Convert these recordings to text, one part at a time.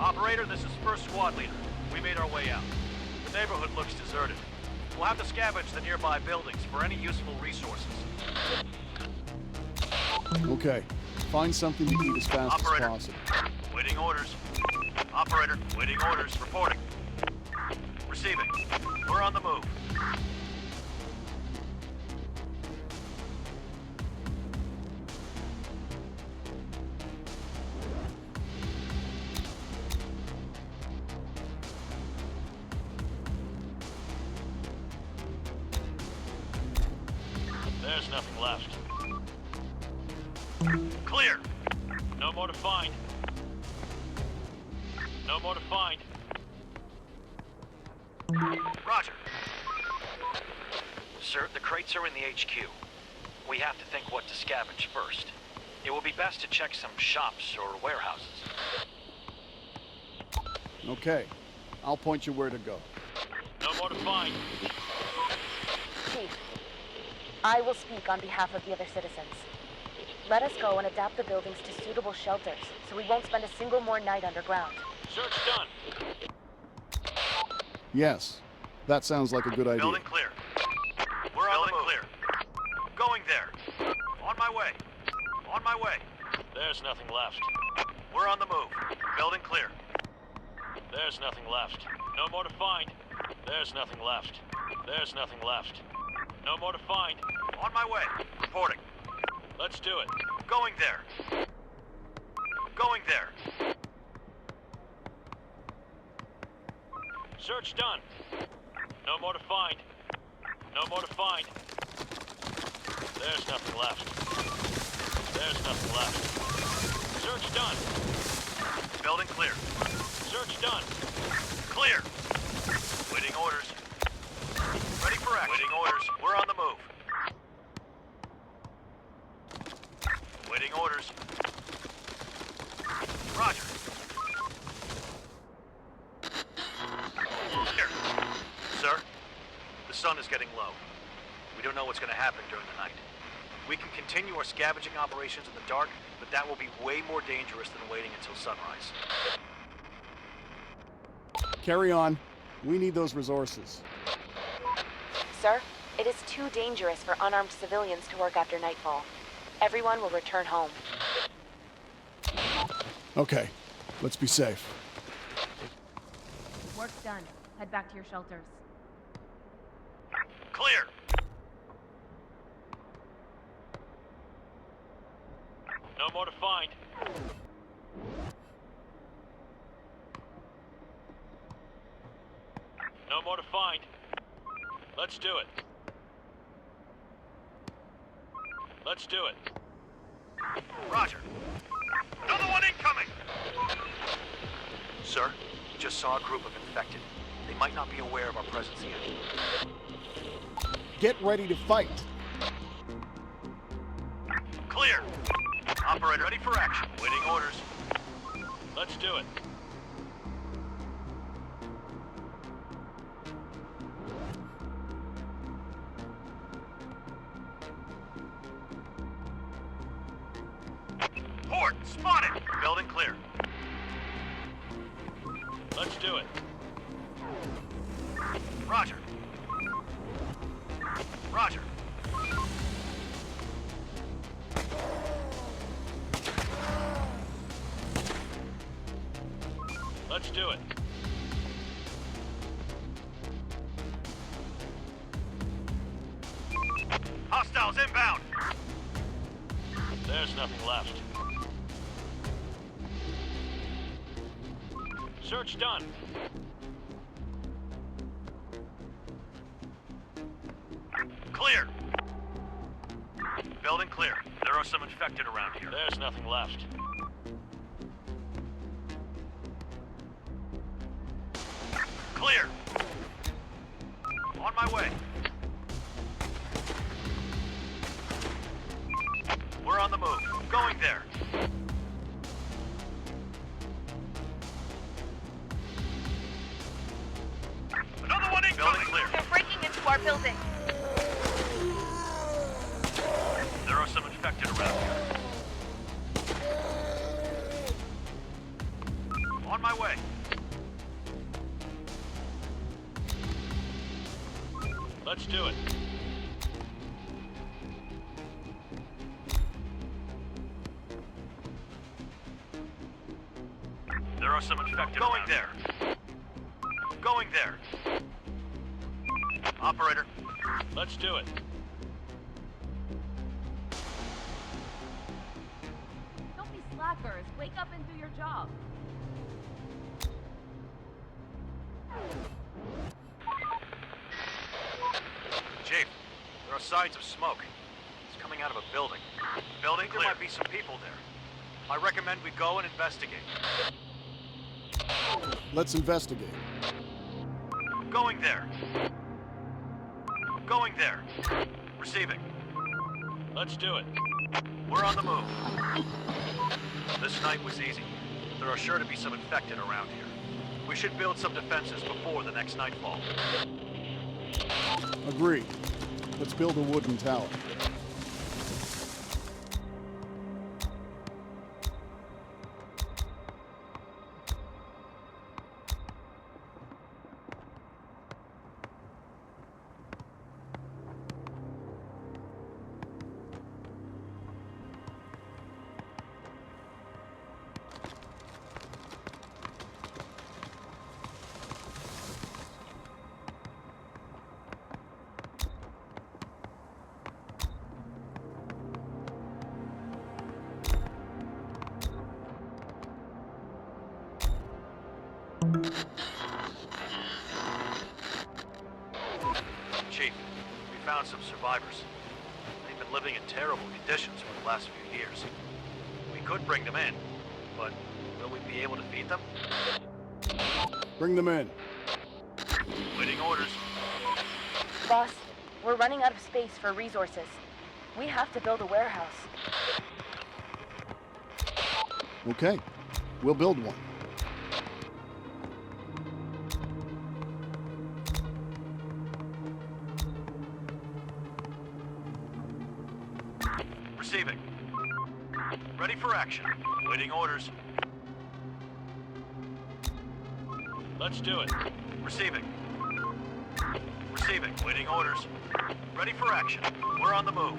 Operator, this is First Squad Leader. We made our way out. The neighborhood looks deserted. We'll have to scavenge the nearby buildings for any useful resources. Okay. Find something to eat as fast Operator. as possible. Waiting orders. Operator, waiting orders. Reporting. Receiving. We're on the move. There's nothing left. Clear. No more to find. No more to find. Roger. Sir, the crates are in the HQ. We have to think what to scavenge first. It will be best to check some shops or warehouses. Okay. I'll point you where to go. No more to find. Chief, I will speak on behalf of the other citizens. Let us go and adapt the buildings to suitable shelters, so we won't spend a single more night underground. Search done. Yes. That sounds like a good idea. Building clear. We're on the move. Clear. Going there. On my way. On my way. There's nothing left. We're on the move. Building clear. There's nothing left. No more to find. There's nothing left. There's nothing left. No more to find. On my way. Reporting. Let's do it. Going there. Going there. Search done. No more to find. No more to find. There's nothing left. There's nothing left. Search done. Building clear. Search done. Clear. Waiting orders. Ready for action. Waiting orders. We're on the move. Waiting orders. Roger. Here. Sir, the sun is getting low. We don't know what's going to happen during the night. We can continue our scavenging operations in the dark, but that will be way more dangerous than waiting until sunrise. Carry on. We need those resources. Sir, it is too dangerous for unarmed civilians to work after nightfall. Everyone will return home. Okay. Let's be safe. Work's done. Head back to your shelters. Clear. No more to find. No more to find. Let's do it. Let's do it. Roger. Another one incoming! Sir, just saw a group of infected. They might not be aware of our presence yet. Get ready to fight. Clear. Operator, ready for action. Waiting orders. Let's do it. Port, spotted! Building clear. Let's do it. Roger. Roger. Let's do it. Hostiles inbound! There's nothing left. Search done. Clear. Building clear. There are some infected around here. There's nothing left. Clear. On my way. We're on the move. Going there. Another one incoming. Building clear. They're breaking into our building. There are some infected around here. Let's do it. There are some infected going there. Going there. Operator. Let's do it. Don't be slackers. Wake up and do your job. Chief, there are signs of smoke. It's coming out of a building. Building clear. There might be some people there. I recommend we go and investigate. Let's investigate. Going there. Going there. Receiving. Let's do it. We're on the move. This night was easy. There are sure to be some infected around here. We should build some defenses before the next nightfall. Agreed. Let's build a wooden tower. Chief, we found some survivors. They've been living in terrible conditions for the last few years. We could bring them in, but will we be able to feed them? Bring them in. Waiting orders. Boss, we're running out of space for resources. We have to build a warehouse. Okay. We'll build one. Receiving. Ready for action. Waiting orders. Let's do it. Receiving. Receiving. Waiting orders. Ready for action. We're on the move.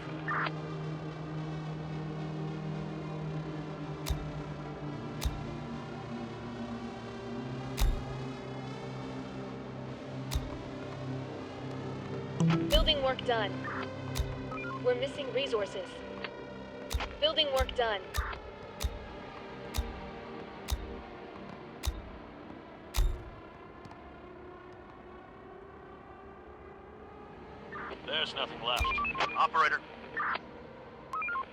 Building work done. We're missing resources. Building work done. There's nothing left. Operator.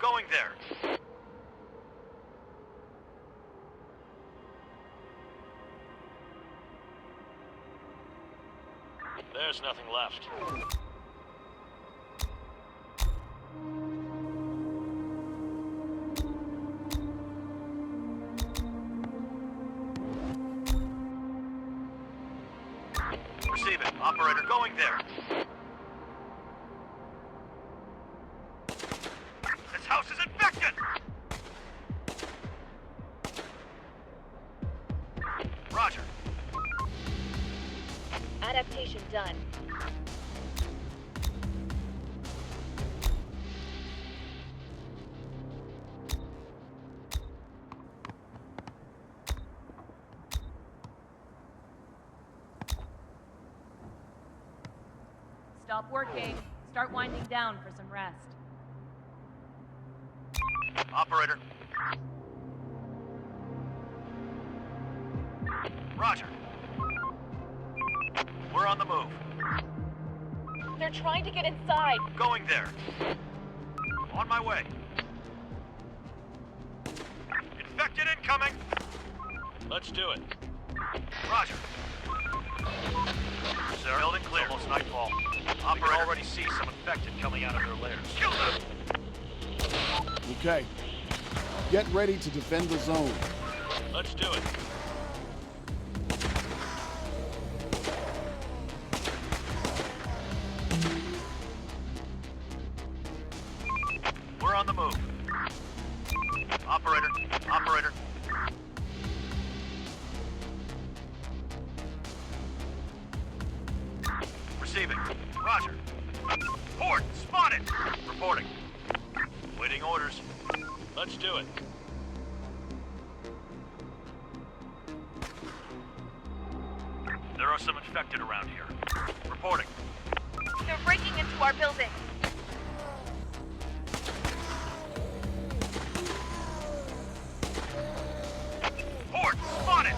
Going there. There's nothing left. Receiving. Operator, going there. This house is infected! Roger. Adaptation done. Stop working. Start winding down for some rest. Operator. Roger. We're on the move. They're trying to get inside. Going there. On my way. Infected incoming! Let's do it. Roger. Sir, building clear. Almost nightfall. Operator. We can already see some infected coming out of their lairs. Kill them! Okay. Get ready to defend the zone. Let's do it. We're on the move. Operator. Operator. Receiving. Roger. Port spotted! Reporting. Waiting orders. Let's do it. There are some infected around here. Reporting. They're breaking into our building. Port spotted!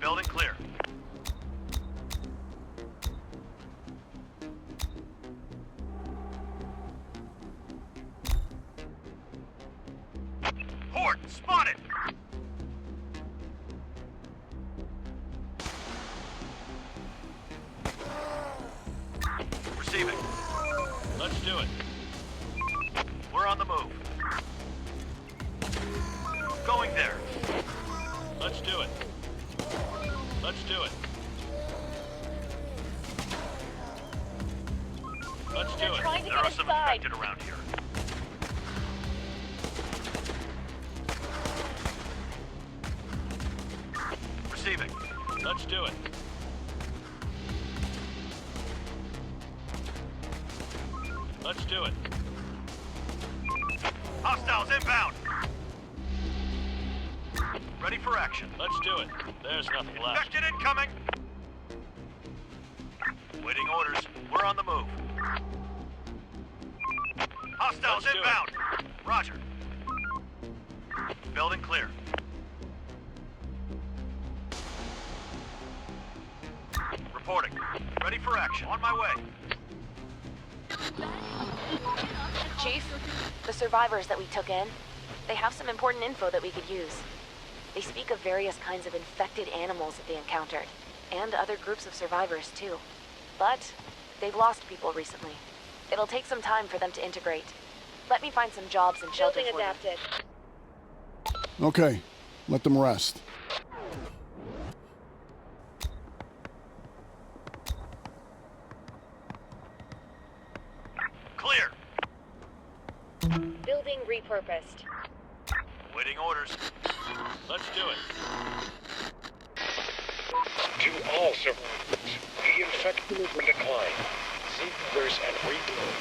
Building clear. Port spotted! Receiving. Let's do it. We're on the move. Going there. Let's do it. Let's do it. Let's do They're it. trying to There get are some inside. infected around here. Receiving. Let's do it. Let's do it. Hostiles inbound. Ready for action. Let's do it. There's nothing left. Infected incoming. Waiting orders. We're on the move. Hostiles Let's do inbound. Roger. Building clear. Reporting. Ready for action. On my way. Chief, the survivors that we took in, they have some important info that we could use. They speak of various kinds of infected animals that they encountered, and other groups of survivors too. But they've lost people recently. It'll take some time for them to integrate. Let me find some jobs and shelter for them. Okay, let them rest. Clear. Building repurposed. Waiting orders. Let's do it. To all survivors, the infected will decline. Seek others and rebuild.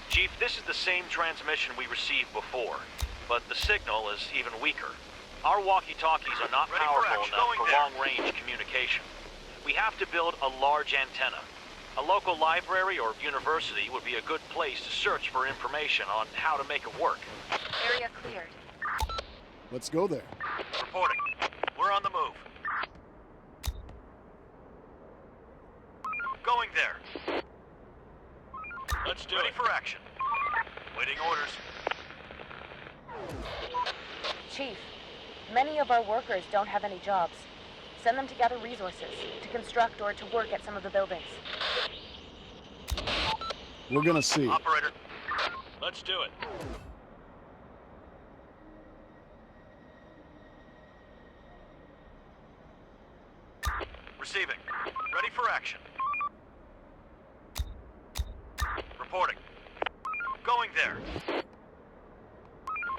Chief, this is the same transmission we received before, but the signal is even weaker. Our walkie-talkies are not powerful enough for long-range communication. We have to build a large antenna. A local library or university would be a good place to search for information on how to make it work. Area cleared. Let's go there. Reporting. We're on the move. Going there. Let's do it. Ready for action. Waiting orders. Chief, many of our workers don't have any jobs. Send them to gather resources, to construct or to work at some of the buildings. We're gonna see. Operator. Let's do it. Receiving. Ready for action. Reporting. Going there.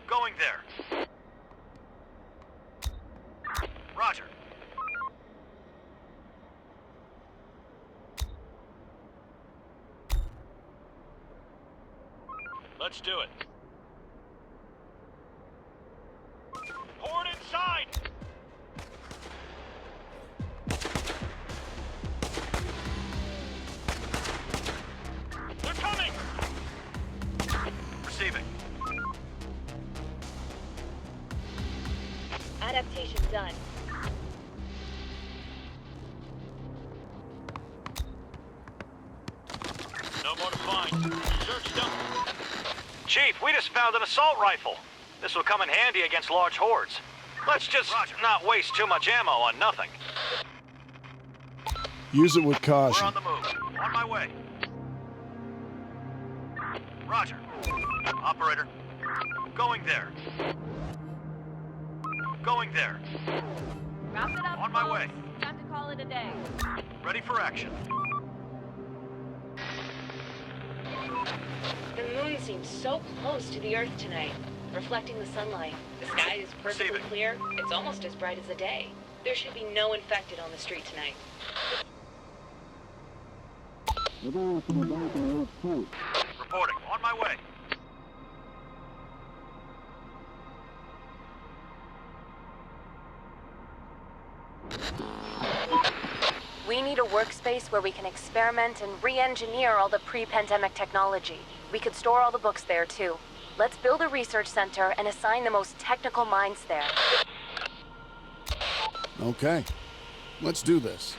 Going there. Roger. Let's do it. Port inside! They're coming! Receiving. Adaptation done. No more to find. Search done. Chief, we just found an assault rifle. This will come in handy against large hordes. Let's just not waste too much ammo on nothing. Use it with We're caution. on the move. On my way. Roger. Operator. Going there. Going there. Wrap it up, On my folks. way. Time to call it a day. Ready for action. The moon seems so close to the Earth tonight. reflecting the sunlight. The sky is perfectly Receiving. clear. It's almost as bright as the day. There should be no infected on the street tonight. Reporting. On my way. We need a workspace where we can experiment and re-engineer all the pre-pandemic technology. We could store all the books there, too. Let's build a research center and assign the most technical minds there. Okay. Let's do this.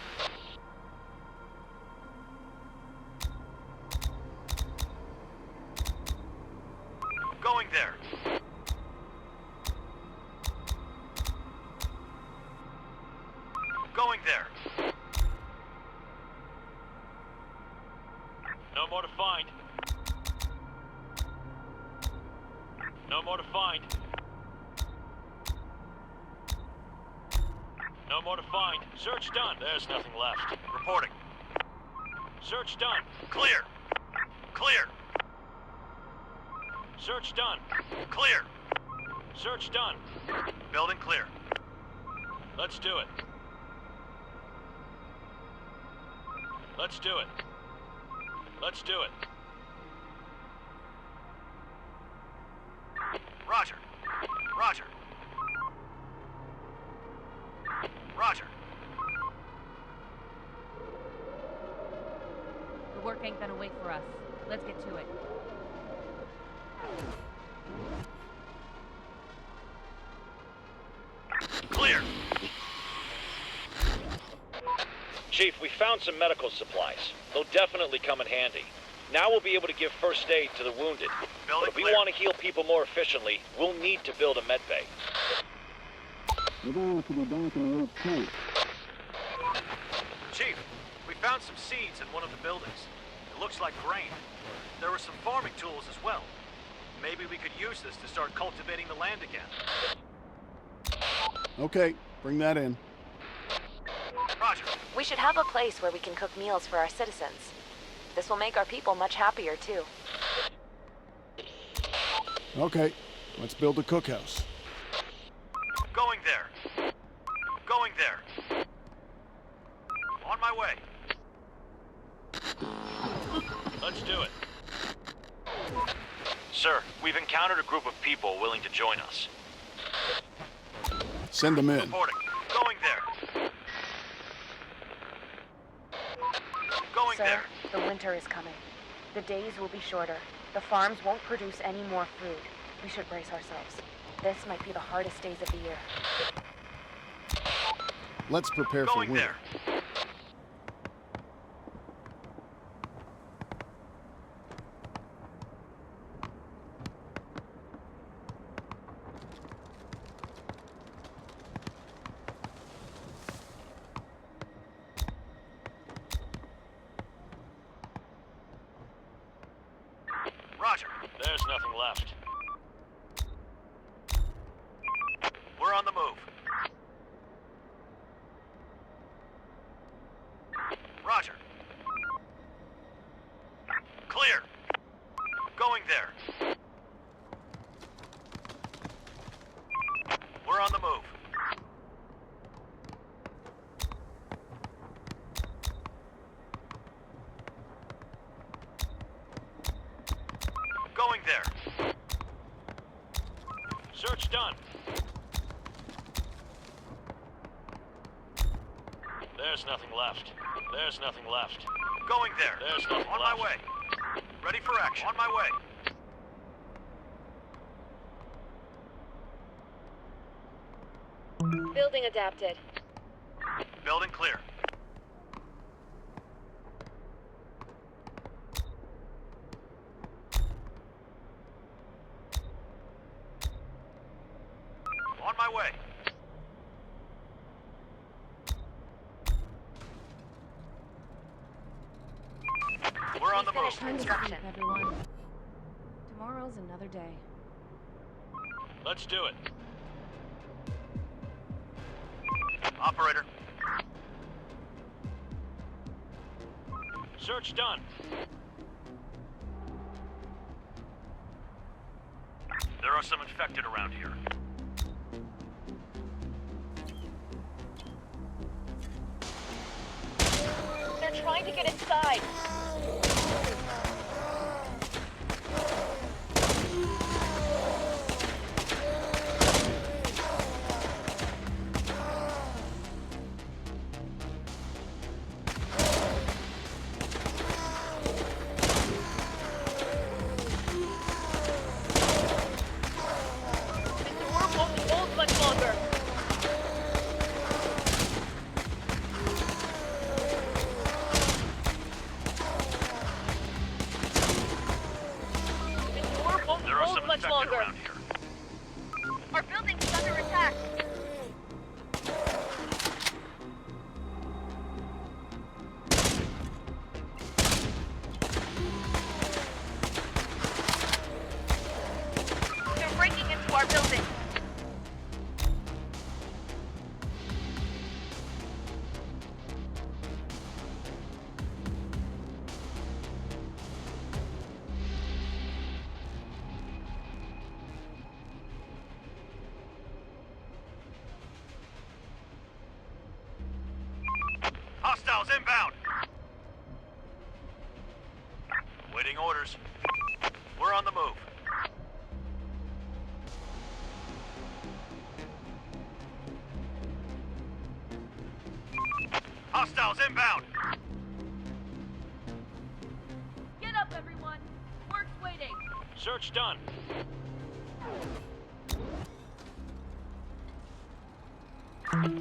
Going there. Going there. No more to find. No more to find. No more to find. Search done. There's nothing left. Reporting. Search done. Clear. Clear. Search done. Clear. Search done. Building clear. Let's do it. Let's do it. Let's do it. Roger. Roger. Roger. The work ain't gonna wait for us. Let's get to it. Clear. Chief, we found some medical supplies. They'll definitely come in handy. Now we'll be able to give first aid to the wounded. Building But if we clear. want to heal people more efficiently, we'll need to build a med bay. Chief, we found some seeds in one of the buildings. It looks like grain. There were some farming tools as well. Maybe we could use this to start cultivating the land again. Okay, bring that in. Roger. We should have a place where we can cook meals for our citizens. This will make our people much happier, too. Okay, let's build a cookhouse. Going there. Going there. On my way. Let's do it. Sir, we've encountered a group of people willing to join us. Send them in. Reporting. Going there. Going Sir, there. the winter is coming. The days will be shorter. The farms won't produce any more food. We should brace ourselves. This might be the hardest days of the year. Let's prepare for Going winter. there. Roger. There's nothing left. We're on the move. Roger. Clear. Going there. We're on the move. Going there. Search done. There's nothing left. There's nothing left. Going there. There's nothing on left. My way. Ready for action. On my way. Building adapted. Building clear. On my way. We're on the move. Finished construction. Everyone. Tomorrow's another day. Let's do it. Operator. Search done. There are are some infected around here. They're trying to get inside. The door won't hold much longer. The door won't There are hold some much infected longer. around here. Our building's under attack. They're breaking into our building. Hostiles inbound! Waiting orders. We're on the move. Hostiles inbound! Get up, everyone. Work's waiting. Search done.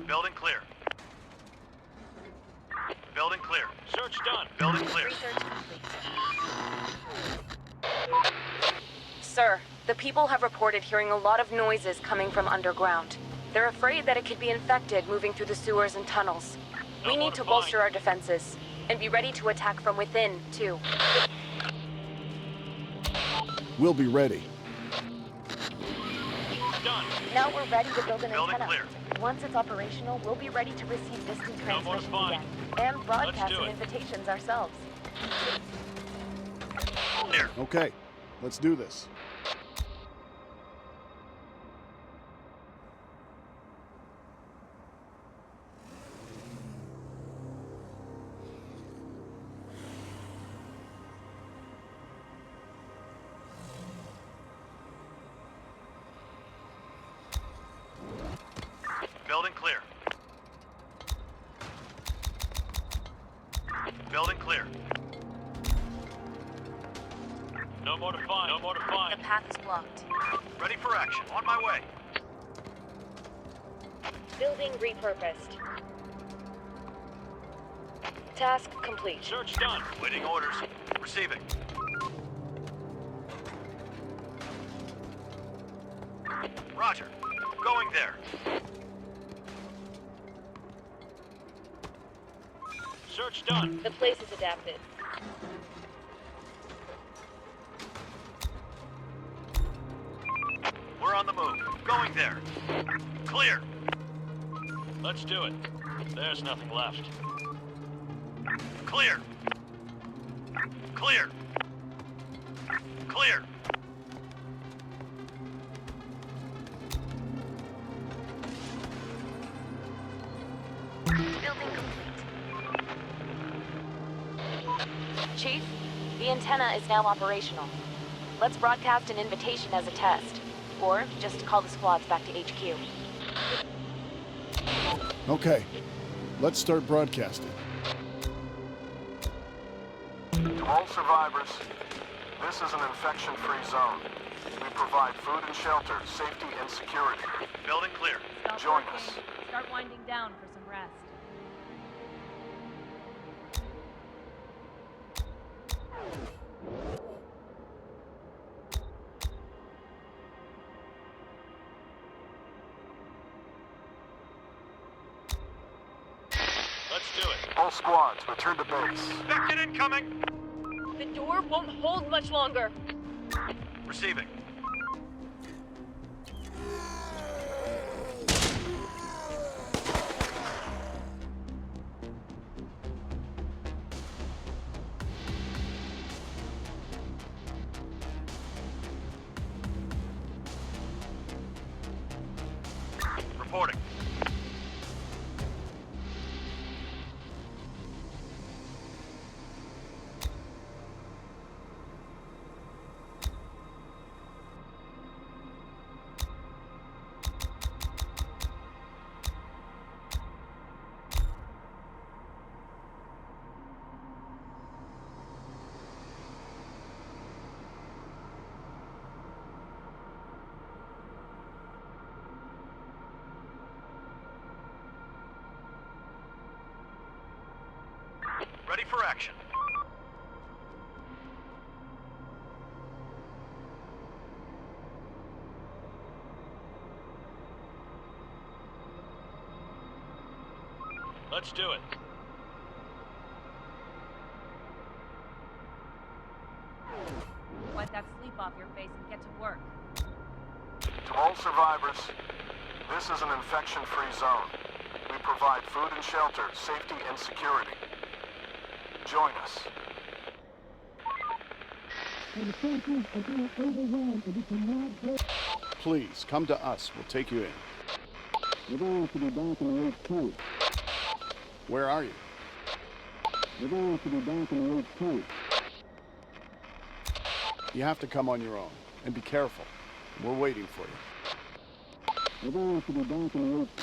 Building clear. Building clear. Search done. Building clear. Research complete. Sir, the people have reported hearing a lot of noises coming from underground. They're afraid that it could be infected moving through the sewers and tunnels. We need to bolster our defenses and be ready to attack from within, too. We'll be ready. Done. Now we're ready to build an Building antenna. clear. Once it's operational, we'll be ready to receive distant No more transmissions spying. again and broadcasting do it. invitations ourselves. Clear. Okay, let's do this. Building clear. Building clear. No more to find. No more to The find. path is blocked. Ready for action. On my way. Building repurposed. Task complete. Search done. Waiting orders. Receiving. Roger. Going there. Search done. The place is adapted. We're on the move. Going there. Clear. Let's do it. There's nothing left. Clear. Clear. Clear. Building complete. Chief, the antenna is now operational. Let's broadcast an invitation as a test. Or just call the squads back to HQ. Okay, let's start broadcasting. To all survivors, this is an infection-free zone. We provide food and shelter, safety and security. Building clear. Stop Join working. us. Start winding down for some rest. Let's do it. All squads, return to base. Infected incoming. The door won't hold much longer. Receiving. Reporting. Ready for action. Let's do it. Wipe that sleep off your face and get to work. To all survivors, this is an infection-free zone. We provide food and shelter, safety and security. Join us. Please, come to us. We'll take you in. We're going to be back in HQ. Where are you? We're going to be back in HQ. You have to come on your own. And be careful. We're waiting for you. We're going to be back in HQ.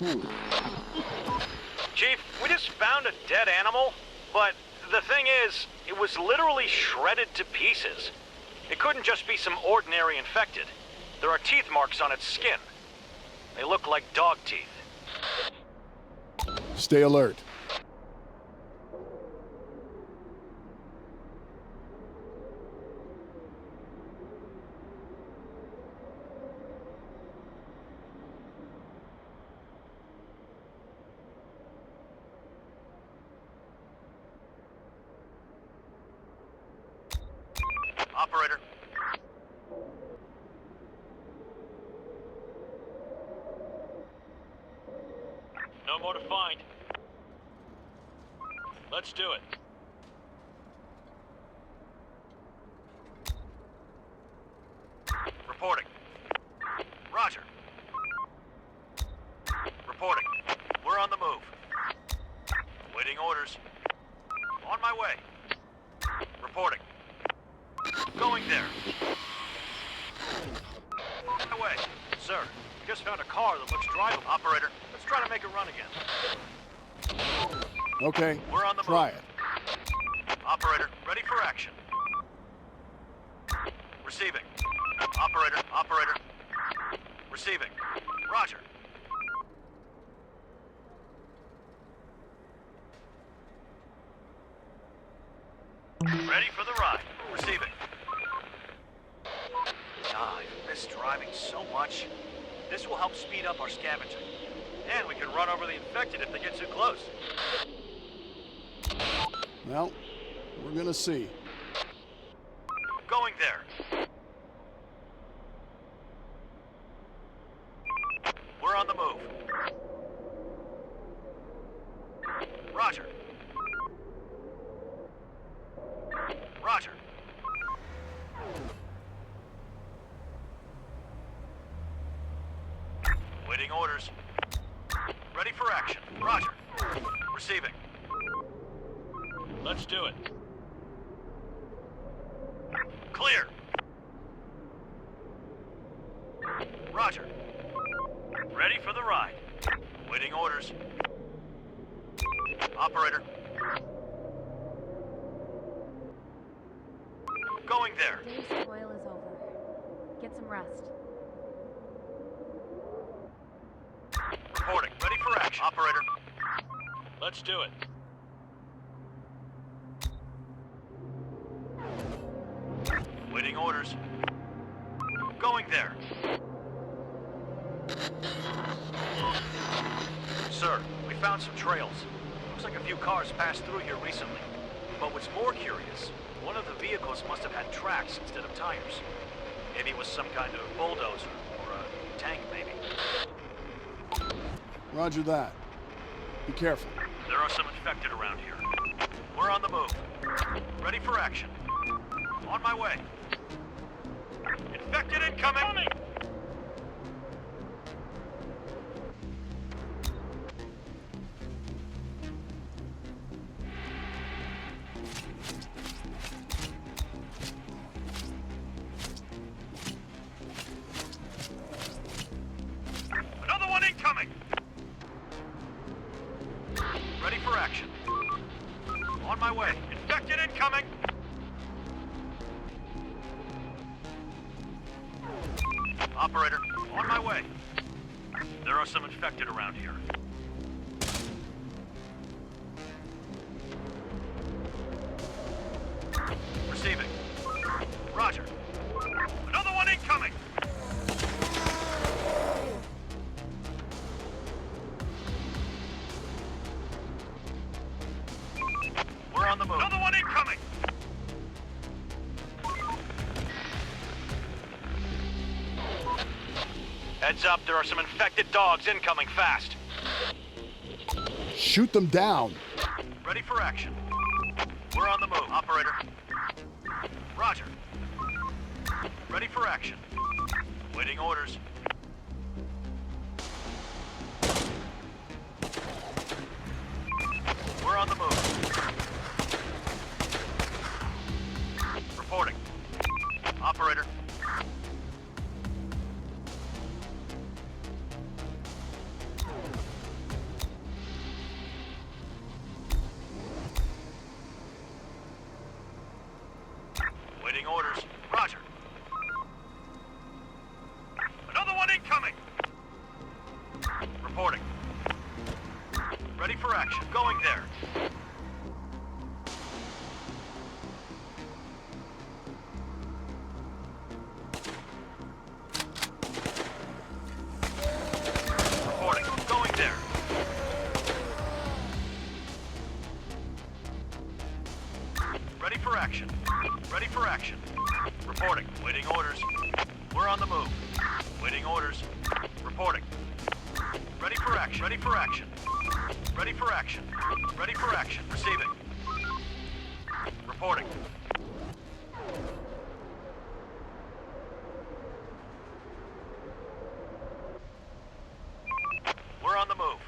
Chief, we just found a dead animal, but the thing is, it was literally shredded to pieces. It couldn't just be some ordinary infected. There are teeth marks on its skin. They look like dog teeth. Stay alert. Operator. No more to find. Let's do it. Reporting. Roger. Reporting. We're on the move. Waiting orders. On my way. Reporting. Going there. Away. Sir, just found a car that looks drivable. Operator, let's try to make it run again. Okay. We're on the Try move. it. Operator, ready for action. Receiving. Operator. Receiving. Roger. Ready for the ride. Receiving. I've missed driving so much. This will help speed up our scavenging. And we can run over the infected if they get too close. Well, we're gonna see. Going there. We're on the move. Roger. Roger. Waiting orders. Ready for action. Roger. Receiving. Let's do it. Clear. Roger. Ready for the ride. Waiting orders. Operator. Going there. Day's toil is over. Get some rest. Reporting. Ready for action. Operator. Let's do it. Waiting orders. Going there. Sir, we found some trails. Looks like a few cars passed through here recently. But what's more curious, one of the vehicles must have had tracks instead of tires. Maybe it was some kind of bulldozer or a tank, maybe. Roger that. Be careful. There are some infected around here. We're on the move. Ready for action. On my way. Infected incoming! On my way. Infected incoming! Operator, on my way. There are some infected around here. Receiving. Roger. Another one incoming! We're on the move. Another one incoming! Heads up, there are some infected dogs incoming fast. Shoot them down. Ready for action. We're on the move, operator. Roger. Ready for action. Waiting orders. We're on the move. Reporting. Operator. Waiting orders. Roger. Another one incoming! Reporting. Ready for action. Going there. Reporting. Going there. Ready for action. Ready for action. Reporting. Waiting orders. We're on the move. Waiting orders. Reporting. Ready for action. Ready for action. Ready for action. Ready for action. Receiving. Reporting. We're on the move.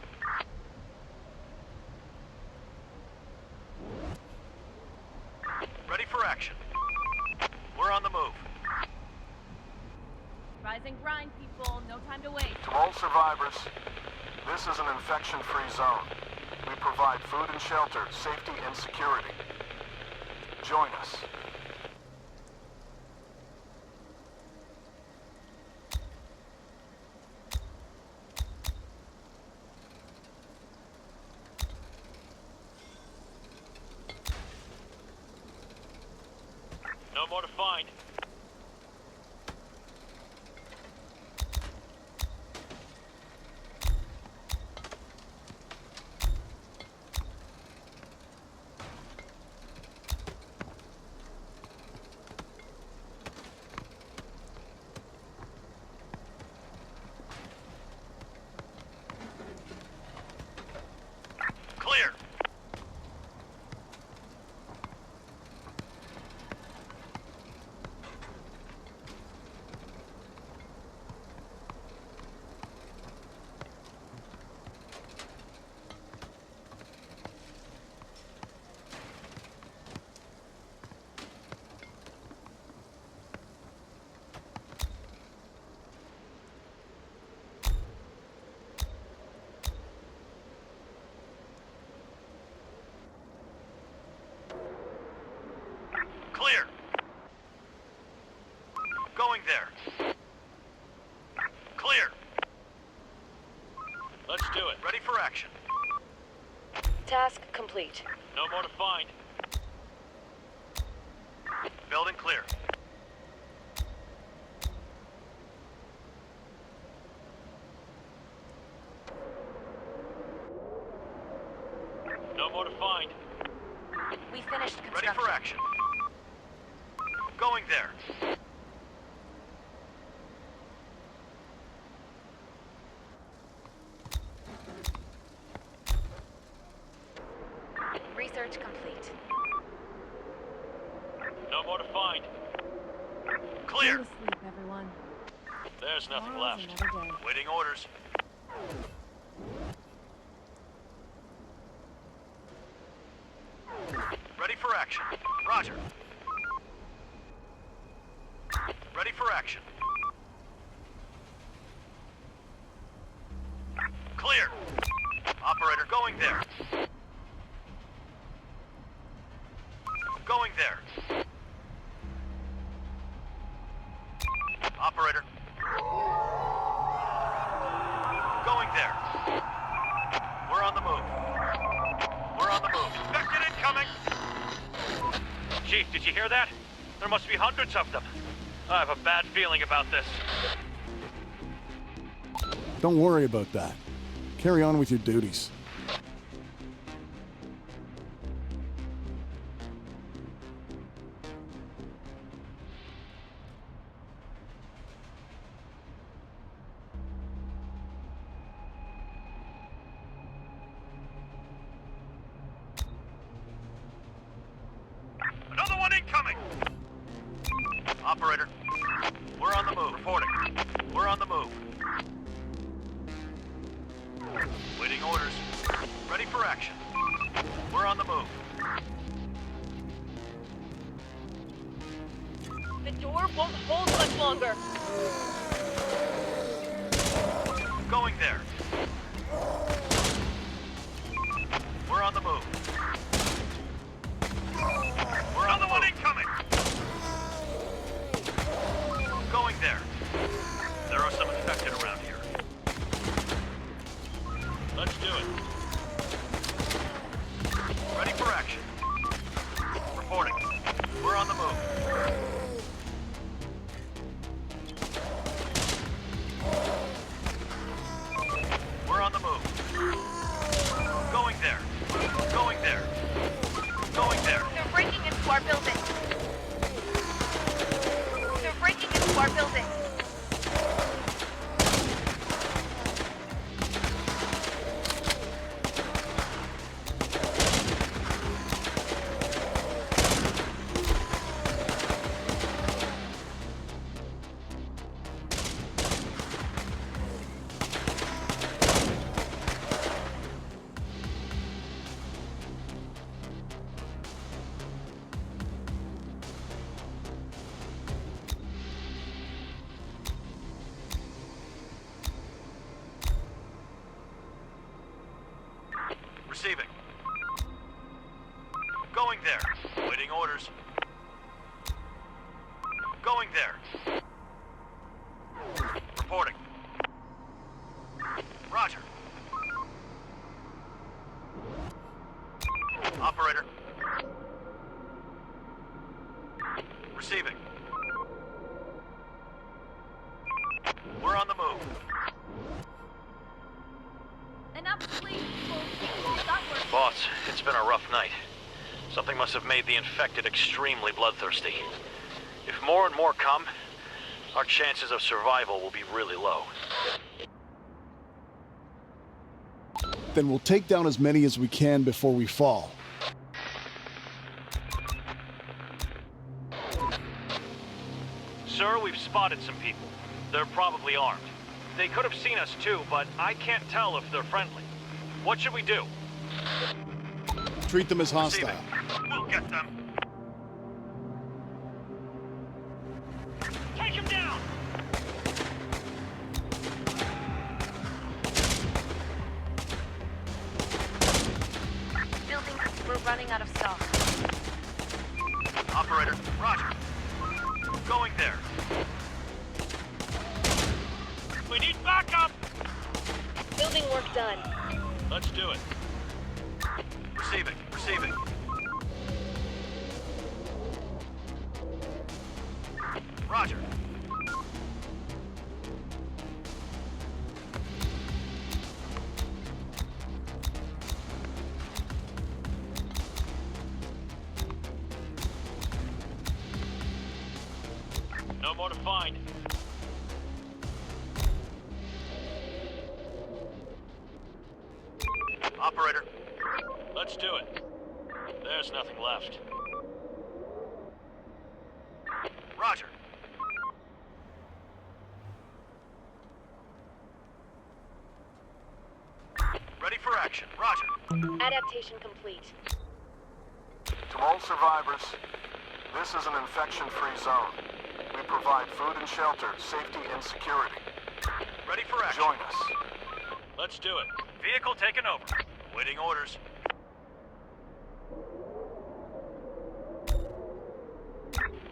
Ready for action. We're on the move. Rise and grind, people. No time to wait. To all survivors, this is an infection-free zone. We provide food and shelter, safety and security. Join us. No more to find. Clear. Clear. Going there. Clear. Let's do it. Ready for action. Task complete. No more to find. Building clear. No more to find. We finished Ready construction. for action. Going there. Research complete. No more to find. Clear. Go to sleep, everyone. There's nothing Tomorrow's left. another day. Waiting orders. Ready for action. Roger. Ready for action. Clear. Operator, going there. Did you hear that? There must be hundreds of them. I have a bad feeling about this. Don't worry about that. Carry on with your duties. Another one incoming! Operator, we're on the move. Reporting. We're on the move. Waiting orders. Ready for action. We're on the move. The door won't hold much longer. Going there. We're on the move. We're on the one incoming! Going there. There are some infected around here. Let's do it. Ready for action. Reporting. We're on the move. We're on the move. Going there. Going there. Going there. They're breaking into our building. They're breaking into our building. Receiving. Going there. Waiting orders. Going there. Reporting. Roger. Operator. Receiving. We're on the move. Enough, please. We'll stop working. Boss, it's been a rough night. Something must have made the infected extremely bloodthirsty. If more and more come, our chances of survival will be really low. Then we'll take down as many as we can before we fall. Sir, we've spotted some people. They're probably armed. They could have seen us too, but I can't tell if they're friendly. What should we do? Treat them as hostile. Receiving. We'll get them. Take him down! Building, we're running out of stock. Operator, roger. Going there. We need backup! Building work done. Let's do it. Receiving, receiving. Roger. No more to find. Operator, let's do it. There's nothing left. Roger. Ready for action. Roger. Adaptation complete. To all survivors, this is an infection-free zone. We provide food and shelter, safety and security. Ready for action. Join us. Let's do it. Vehicle taken over. Waiting orders.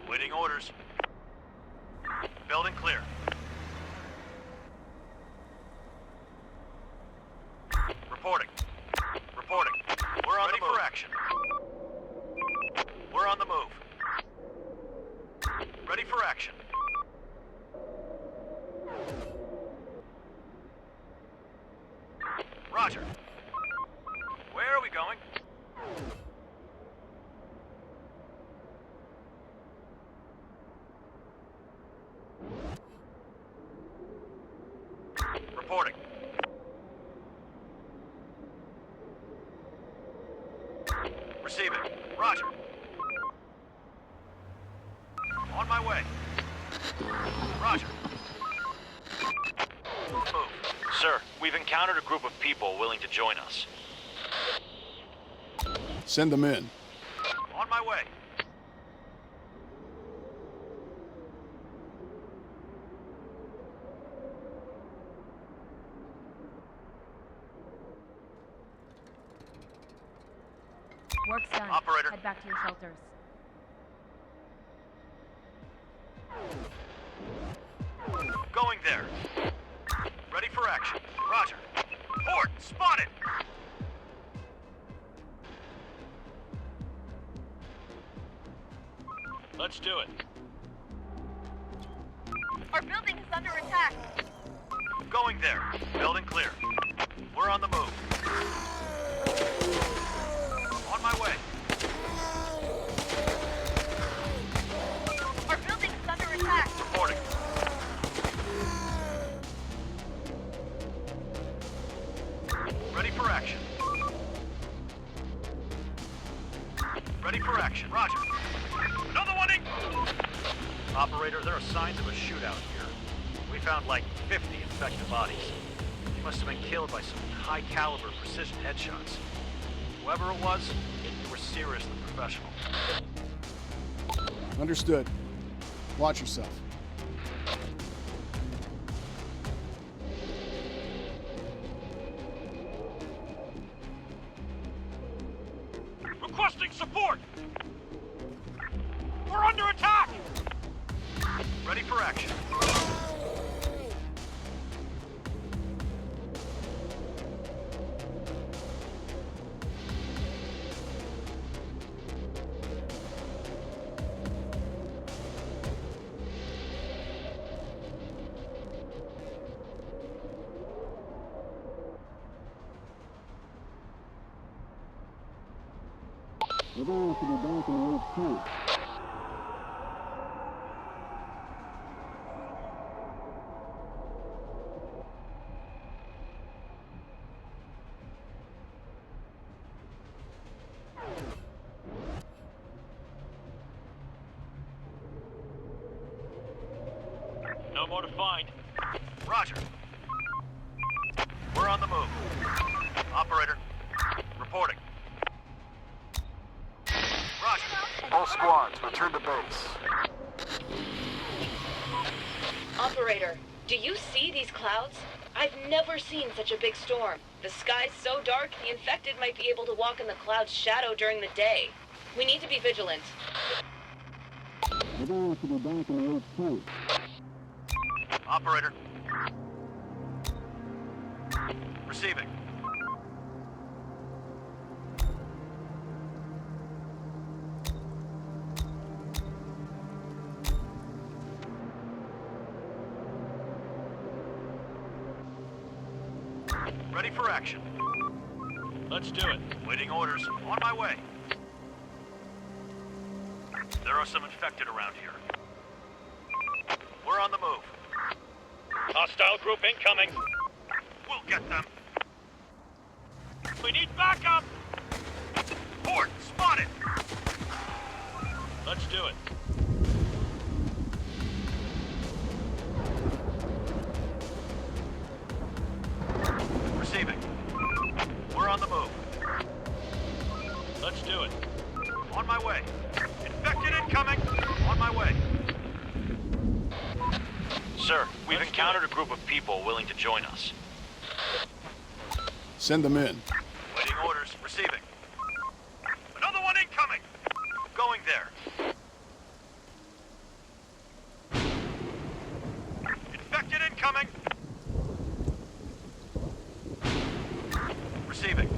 Waiting orders. Building clear. Reporting. Reporting. We're on the move. Ready for action. We're on the move. Roger. Where are we going? Reporting. Receiving. Roger. On my way. Roger. Move. Sir, we've encountered a group of people willing to join us. Send them in. On my way. Work's done. Operator. Head back to your shelters. Going there. Ready for action. Roger. Port spotted. Let's do it. Our building is under attack. Going there. Building clear. We're on the move. On my way. Our building is under attack. Reporting. Ready for action. Ready for action. Roger. Another one in. Operator, there are signs of a shootout here. We found like 50 infected bodies. They must have been killed by some high-caliber precision headshots. Whoever it was, they were seriously professional. Understood. Watch yourself. Requesting support! We're under attack! Ready for action. Everyone should be back in the HQ. No more to find. Roger. We're on the move. Operator, reporting. Roger. All squads, return to base. Operator, do you see these clouds? I've never seen such a big storm. The sky's so dark, the infected might be able to walk in the cloud's shadow during the day. We need to be vigilant. Everyone should be back in the HQ. Operator. Receiving. Ready for action. Let's do it. Waiting orders. On my way. There are some infected around here. We're on the move. Hostile group incoming. We'll get them. We need backup. Port spotted. Let's do it. Receiving. We're on the move. Let's do it. On my way. Infected incoming. On my way. Sir, we've encountered a group of people willing to join us. Send them in. Waiting orders. Receiving. Another one incoming. Going there. Infected incoming. Receiving.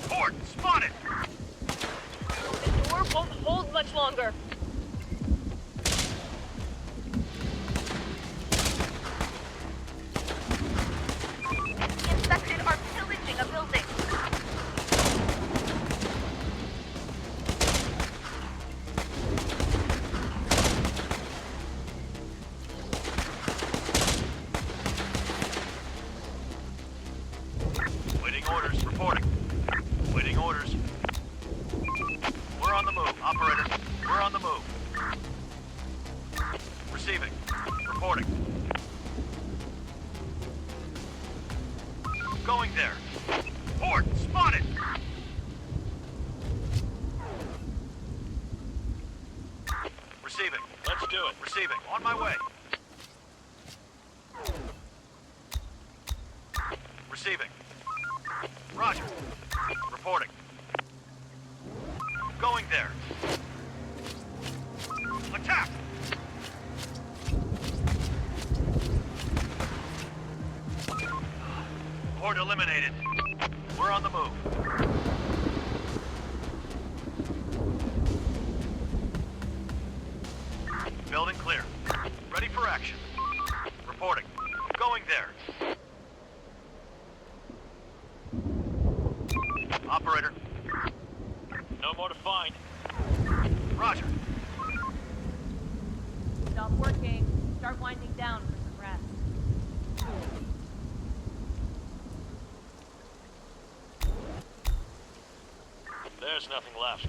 Port spotted. The door won't hold much longer. The infected are pillaging orders. Reporting. Waiting orders. We're on the move, operator. We're on the move. Receiving. Reporting. Going there. Port, spotted! Receiving. Let's do it. Receiving. On my way. Receiving. Roger. Reporting. Going there. Attack! Horde eliminated. We're on the move. Building clear. Ready for action. Reporting. Going there. Operator. No more to find. Roger. Stop working. Start winding down for some rest. There's nothing left.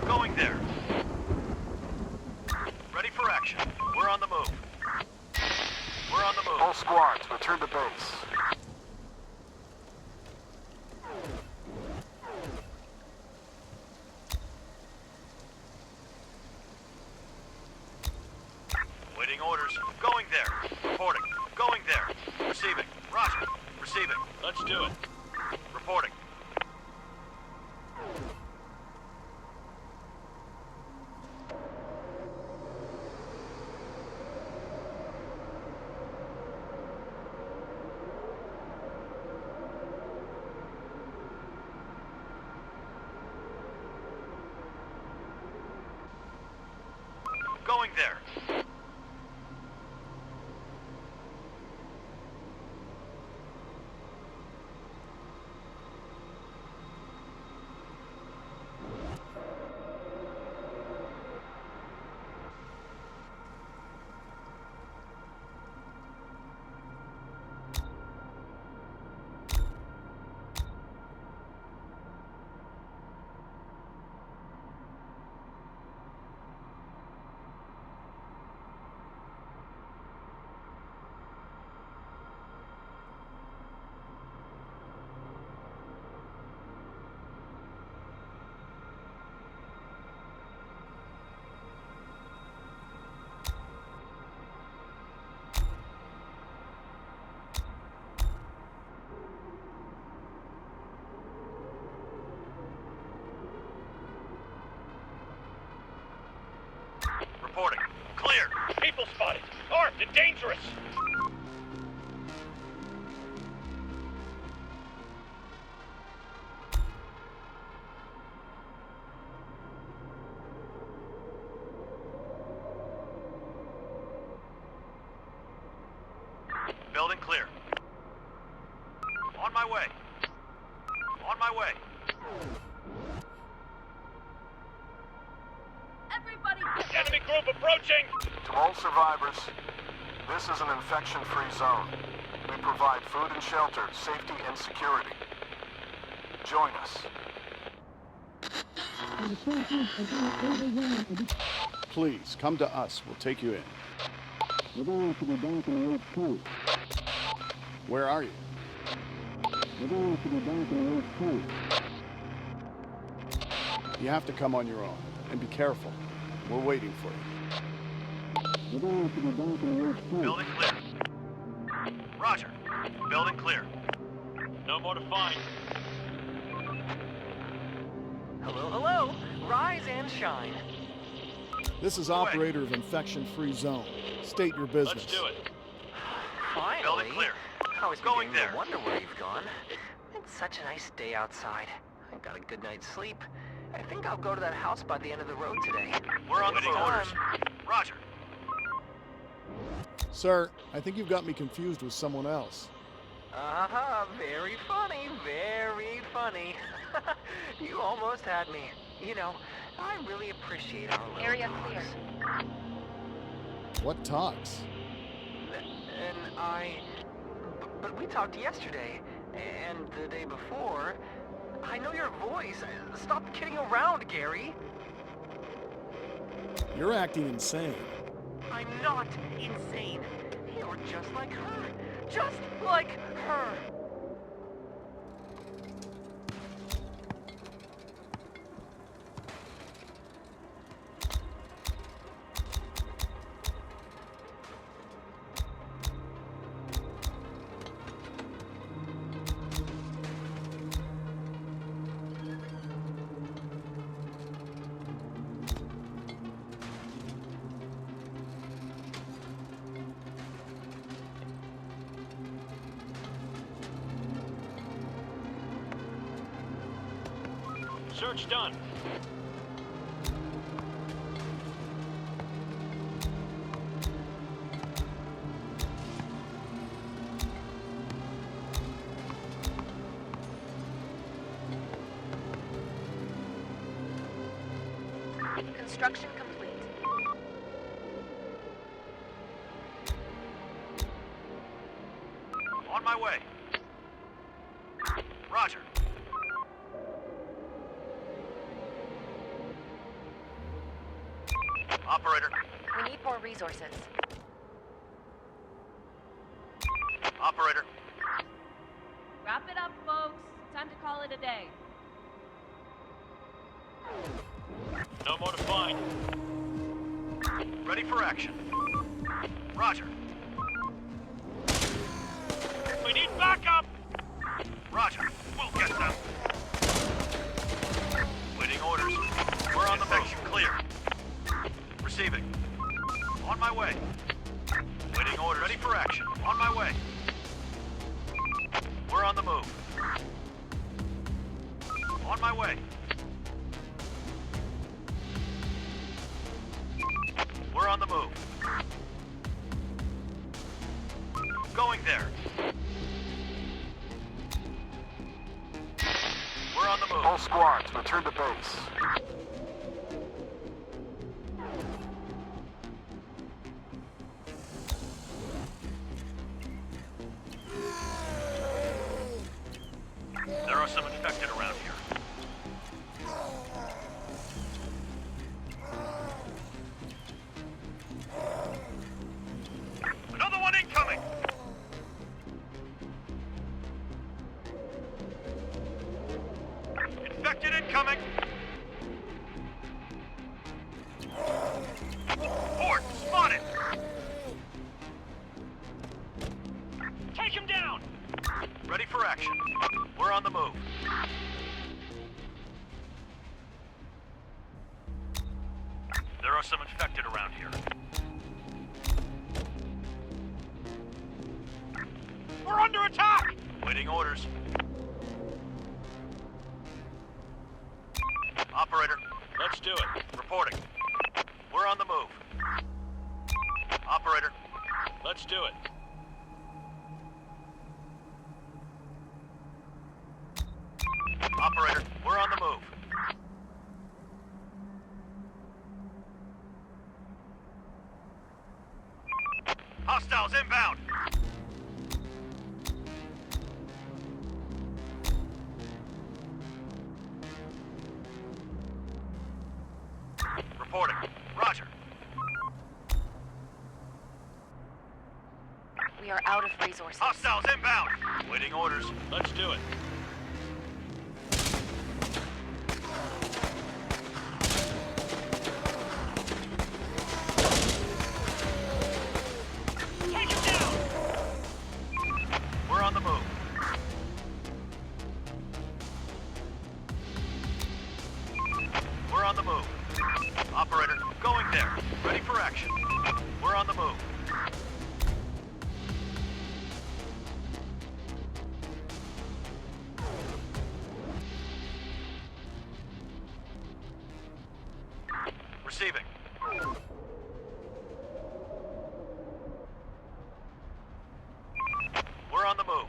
Going there. Ready for action. We're on the move. We're on the move. All squads, return to base. Waiting orders. Going there. Reporting. Going there. Receiving. Roger. Receiving. Let's do it. Reporting. Going there. Reporting. Clear. People spotted. Armed and dangerous. Building clear. On my way. On my way. Everybody get Enemy group approaching! To all survivors, this is an infection-free zone. We provide food and shelter, safety and security. Join us. Please, come to us. We'll take you in. We're going to be back in the HQ. Where are you? We're going to be back in the HQ. You have to come on your own. And be careful. We're waiting for you. We're going to be back in the HQ. Building clear. Roger. Building clear. No more to find. Hello, hello. Rise and shine. This is operator of infection-free zone. State your business. Let's do it. Finally. Building clear. I was Going beginning there. to wonder where you've gone. It's such a nice day outside. I got a good night's sleep. I think I'll go to that house by the end of the road today. We're on the Waiting move. time. Orders. Roger. Sir, I think you've got me confused with someone else. Uh-huh, very funny, very funny. You almost had me. You know, I really appreciate our little Area talks. clear. What talks? and But we talked yesterday, and the day before. I know your voice. Stop kidding around, Gary. You're acting insane. I'm not insane. You're just like her. Just like her. Search done. Construction complete. On my way. Roger. Operator. We need more resources. Operator. Wrap it up, folks. Time to call it a day. No more to find. Ready for action. Roger. We need backup! Roger. We'll get them. Waiting orders. We're on the move. Clear. Receiving. On my way. Waiting order. Ready for action. On my way. We're on the move. On my way. We're on the move. Going there. We're on the move. All squads, return to base. There are some infected around here. Another one incoming! Infected incoming! Horde, spotted! Take him down! Ready for action. We're on the move. There are some infected around here. We're under attack! Waiting orders. Operator. Let's do it. Reporting. We're on the move. Operator. Let's do it. Operator, we're on the move. Hostiles inbound! Reporting. Roger. We are out of resources. Hostiles inbound! Waiting orders. Let's do it. Take him down! We're on the move. We're on the move. Operator, going there. Ready for action. We're on the move. Receiving. We're on the move.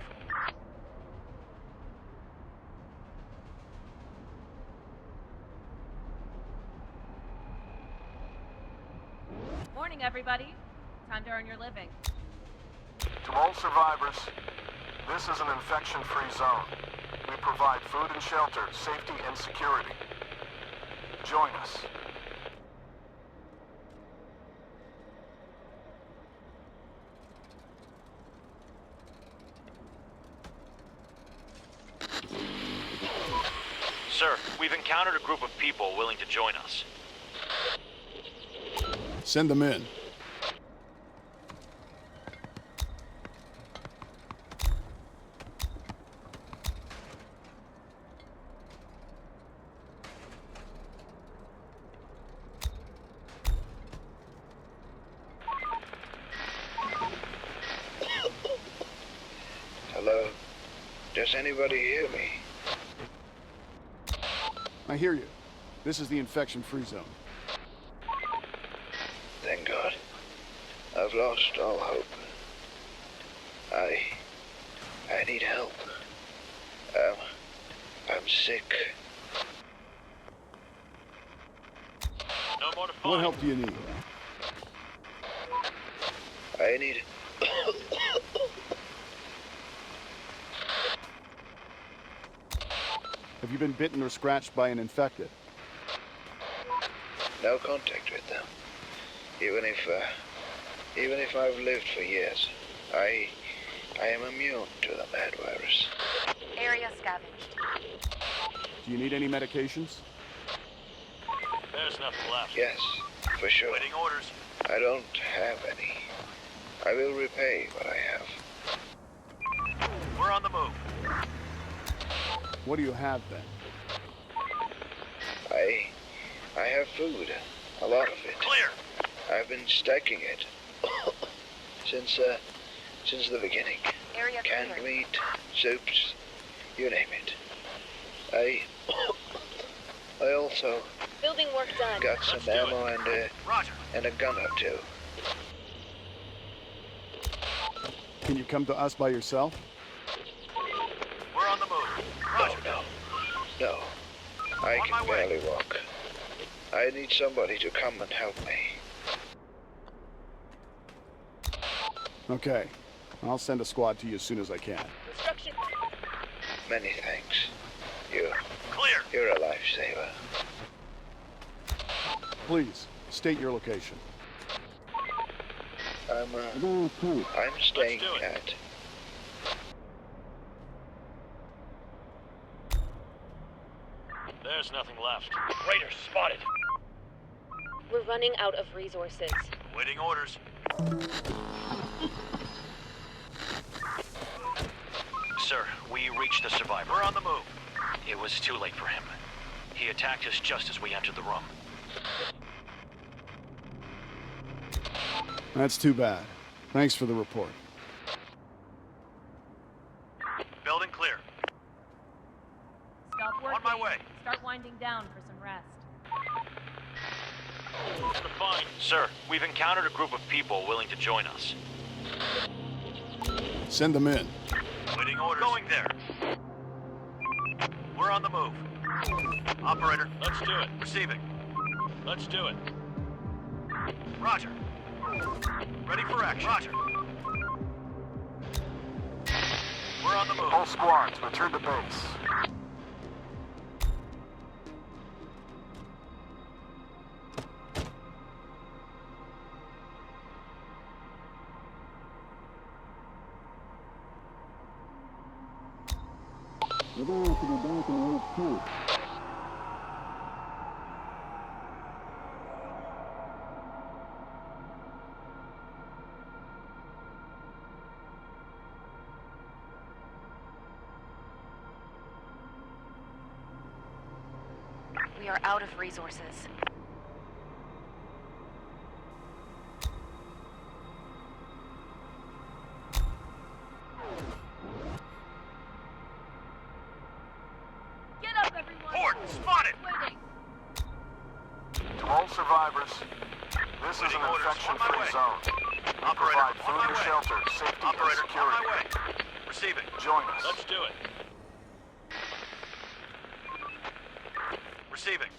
Morning, everybody. Time to earn your living. To all survivors, this is an infection-free zone. We provide food and shelter, safety and security. Join us. Sir, we've encountered a group of people willing to join us. Send them in. Hello? Does anybody hear me? I hear you. This is the infection-free zone. Thank God. I've lost all hope. I need help. I'm sick. No more to find. What help do you need? I need... Have you been bitten or scratched by an infected? no contact with them. Even if I've lived for years, I am immune to the bad virus. Area scavenged. Do you need any medications? There's nothing left. Yes, for sure. Waiting orders. I don't have any. I will repay what I have. We're on the move. What do you have then? I have food. A lot of it. Clear. I've been stacking it since the beginning. Area Canned cleared. meat, soups, you name it. I also Building work done. got some Let's do ammo Roger. and a gun or two. Can you come to us by yourself? We're on the move. Roger. No. I On my can way. barely walk. I need somebody to come and help me. Okay. I'll send a squad to you as soon as I can. Construction. Many thanks. Clear. You're a lifesaver. Please, state your location. I'm staying do it. at... There's nothing left. Raiders spotted. We're running out of resources. Waiting orders. Sir, we reached the survivor. We're on the move. It was too late for him. He attacked us just as we entered the room. That's too bad. Thanks for the report. Building clear. Stop working. On my way. Start winding down for some rest. Sir, we've encountered a group of people willing to join us. Send them in. Waiting orders. Going there. We're on the move. Operator. Let's do it. Receiving. Let's do it. Roger. Ready for action. Roger. We're on the move. All squads, return to base. We're going to be back in HQ. We are out of resources. Get up, everyone! Horde, spotted! Waiting! To all survivors, this is Waiting an orders. On my infection-free way. zone. We Operator, provide on food my and way. shelter, safety Operator, and on my security. way. Receiving. Join us. Let's do it. Receiving.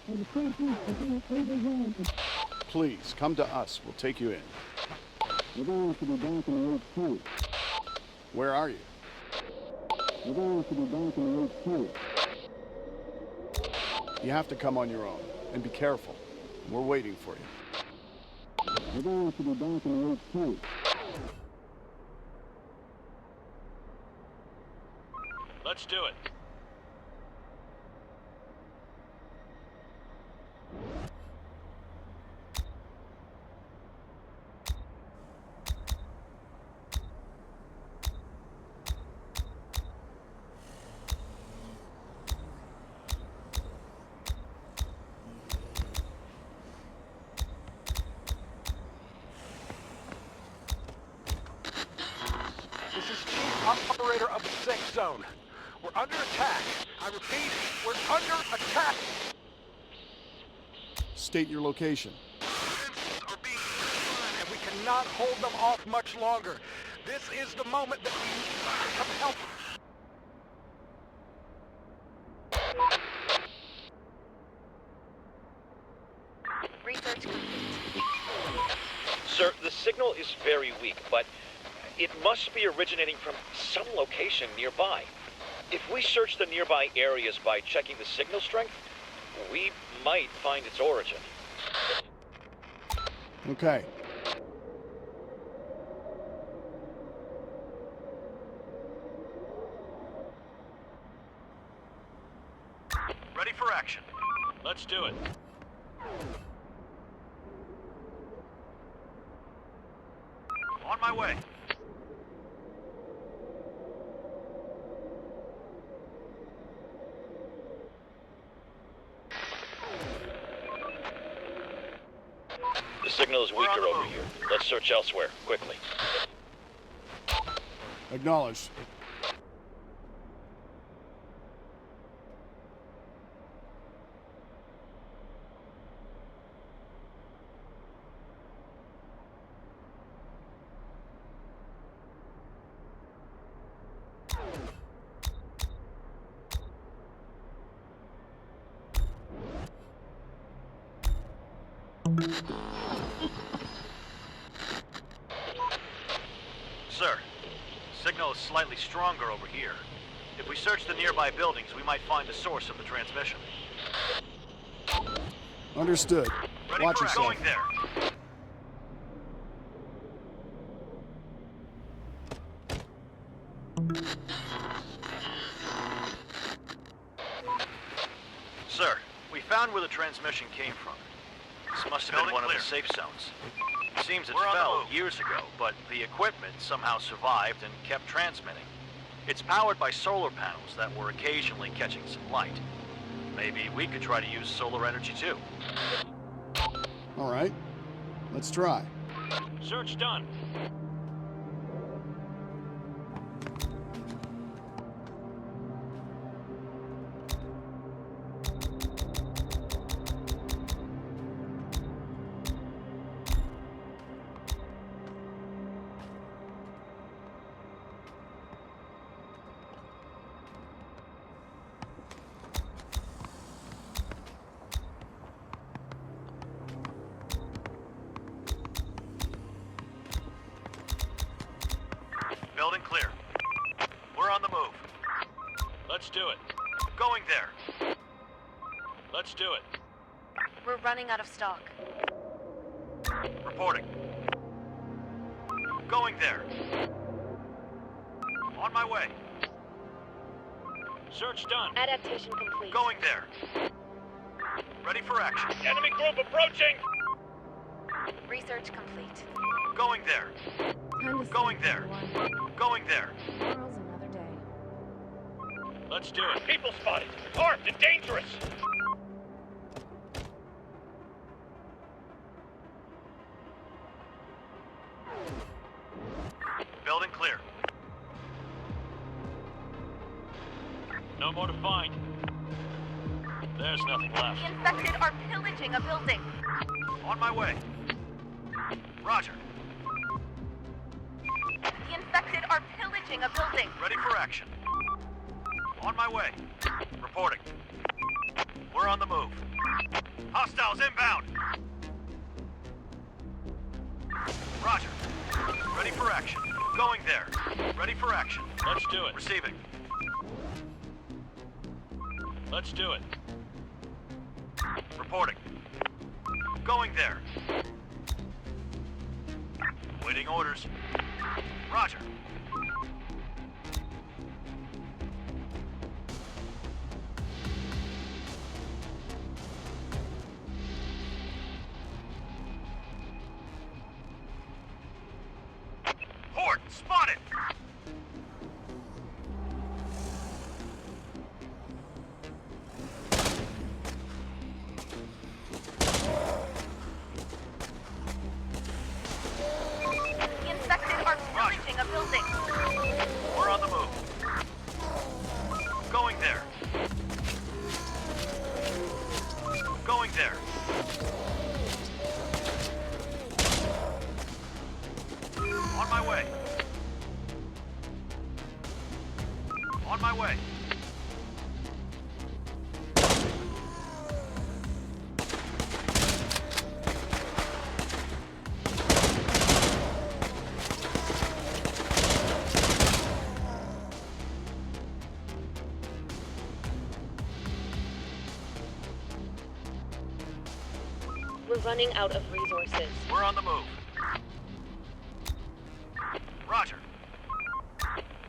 Please, come to us. We'll take you in. We're going to be back in HQ. Where are you? We're going to be back in the HQ. You have to come on your own. And be careful. We're waiting for you. We're going to be back in the HQ. Let's do it. This is Chief Operator of the Safe Zone. We're under attack. I repeat, we're under attack. State your location. Are being and we cannot hold them off much longer. This is the moment that we need some help. Research complete. Sir, the signal is very weak, but it must be originating from some location nearby. If we search the nearby areas by checking the signal strength, we might find its origin. Okay. Ready for action. Let's do it. On my way. The signal is weaker over here. Let's search elsewhere, quickly. Acknowledged. Sir, signal is slightly stronger over here. If we search the nearby buildings, we might find the source of the transmission. Understood. Ready Watch for yourself. going there. Sir, we found where the transmission came from. This must have been one of the safe zones. It seems it fell years ago, but the equipment somehow survived and kept transmitting. It's powered by solar panels that were occasionally catching some light. Maybe we could try to use solar energy too. All right. Let's try. Search done. Building clear. We're on the move. Let's do it. Going there. Let's do it. We're running out of stock. Reporting. Going there. On my way. Search done. Adaptation complete. Going there. Ready for action. Enemy group approaching! Research complete. Going there. Going there. Going there. Tomorrow's another day. Let's do it. People spotted. Armed and dangerous. Building clear. No more to find. There's nothing left. The infected are pillaging a building. On my way. Roger. The infected are pillaging a building. Ready for action. On my way. Reporting. We're on the move. Hostiles inbound. Roger. Ready for action. Going there. Ready for action. Let's do it. Receiving. Let's do it. Reporting. Going there. Waiting orders. Roger. Horde, spotted! The infected are still reaching a building. We're on the move. Going there. Going there. On my way. On my way. We're running out of resources. We're on the move. Roger.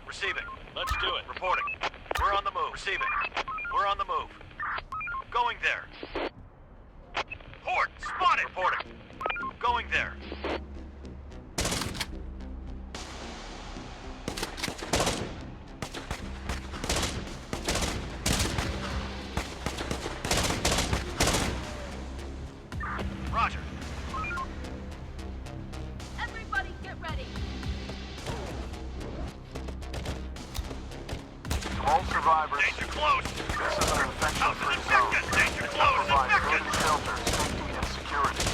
Receiving. Let's do it. Reporting. We're on the move. Receiving. We're on the move. Going there. Horde, spotted! Reporting. Going there. Roger. Everybody get ready. To all survivors, Danger close! this is an infection-free House zone. infected! Danger We close! provide food Infected! and shelter, safety, and security.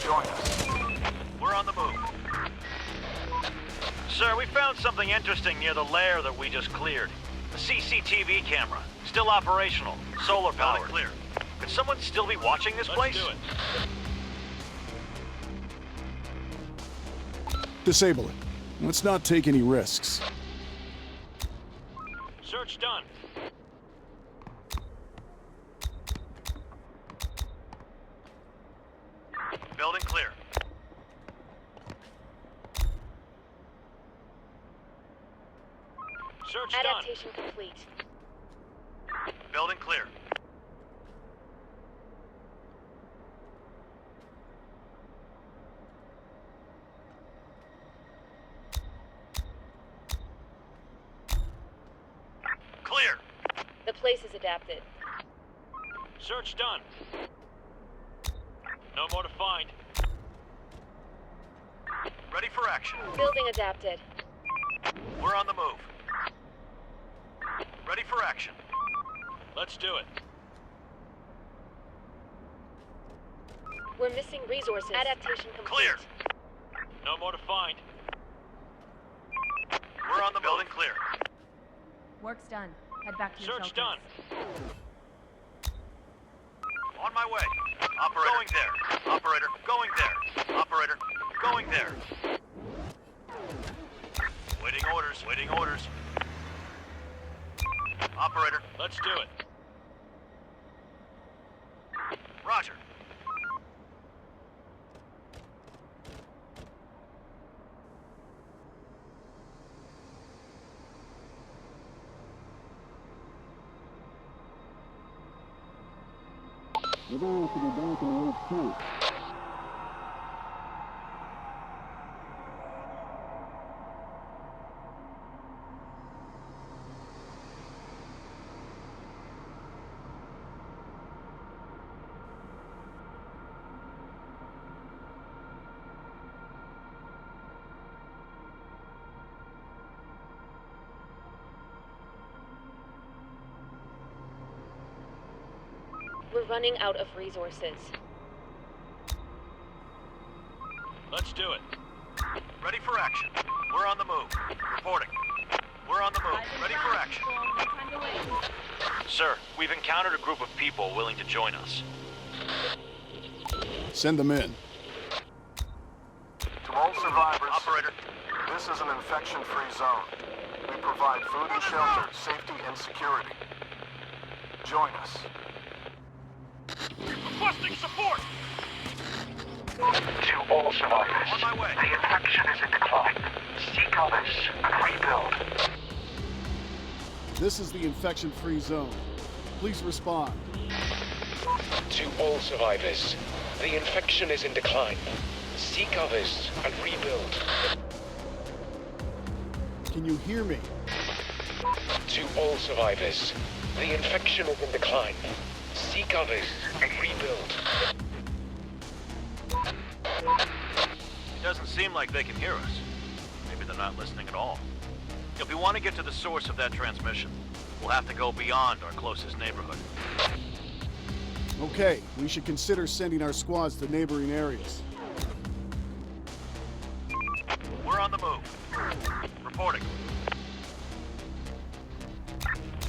Join us. We're on the move. Sir, we found something interesting near the lair that we just cleared. A CCTV camera. Still operational. Solar powered. Clear. Could someone still be watching this place? Do it. Disable it. Let's not take any risks. Search done. Building clear. Search Adaptation complete. done. Building clear. Clear. The place is adapted. Search done. No more to find. Ready for action. Building adapted. We're on the move. Ready for action. Let's do it. We're missing resources. Adaptation complete. Clear. No more to find. We're on the building clear. Work's done. Head back to your Search shelters. done. On my way. Operator. Going there. Operator. Going there. Operator. Going there. Waiting orders. Waiting orders. Operator. Let's do it. Roger. Everyone should be back in HQ. We're running out of resources. Let's do it. Ready for action. We're on the move. Reporting. We're on the move. Ready for action. Time to wait. Sir, we've encountered a group of people willing to join us. Send them in. To all survivors, Operator. This is an infection-free zone. We provide food and shelter, safety and security. Join us. Requesting support! To all survivors, On my way. the infection is in decline. Seek others and rebuild. This is the infection-free zone. Please respond. To all survivors, the infection is in decline. Seek others and rebuild. Can you hear me? To all survivors, the infection is in decline. Seek others and rebuild. It doesn't seem like they can hear us. Maybe they're not listening at all. If we want to get to the source of that transmission, we'll have to go beyond our closest neighborhood. Okay, we should consider sending our squads to neighboring areas. We're on the move. Reporting.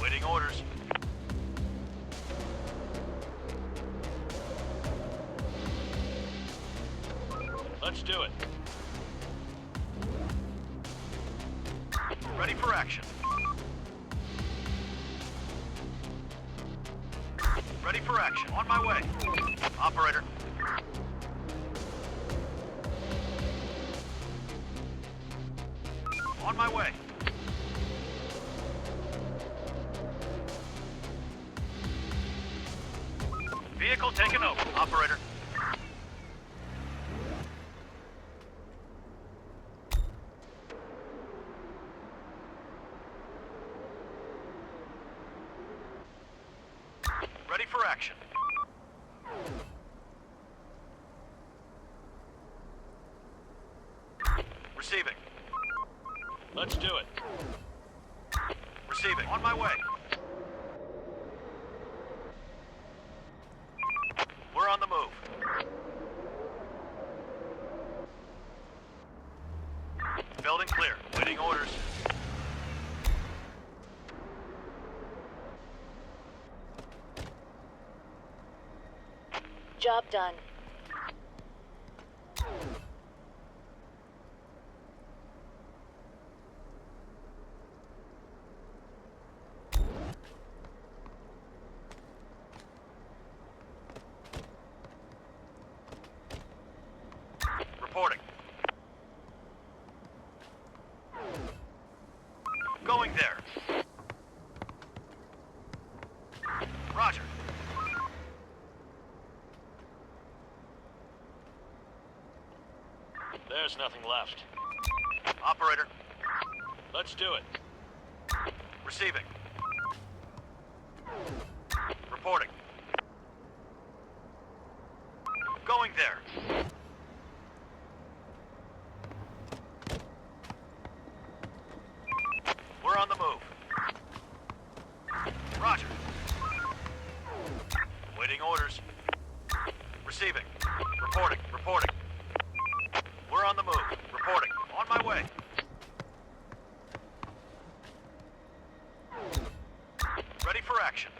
Waiting orders. Let's do it. Ready for action. Ready for action. On my way. Operator. On my way. Vehicle taken over. Operator. Ready for action. Receiving. Let's do it. Receiving. On my way. We're on the move. Building clear. Waiting orders. Job done. Reporting. Going there. Roger. There's nothing left. Operator. Let's do it. Receiving. Reporting. Going there. We're on the move. Roger. Waiting orders. Receiving. Reporting. Reporting. We're on the move. Reporting. On my way. Ready for action.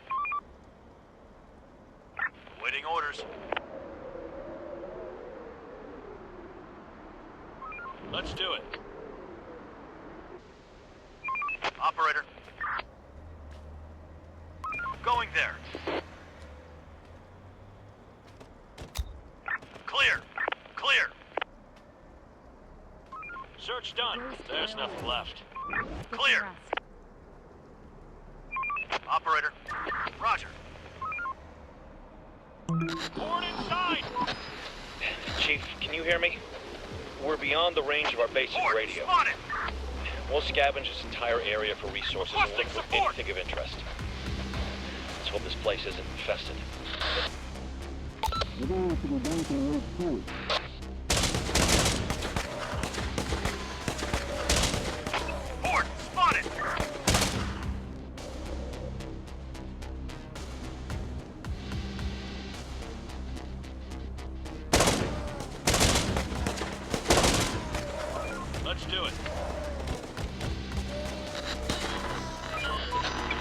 Waiting orders. Let's do it. Operator. Going there. Clear. Clear. Search done. There's nothing left. Clear. Operator. Roger. Board inside! Chief, can you hear me? We're beyond the range of our basic Board radio. spotted! We'll scavenge this entire area for resources and look for anything of interest. Let's hope this place isn't infested. We're going to have to go back and wait too. Board spotted! Let's do it.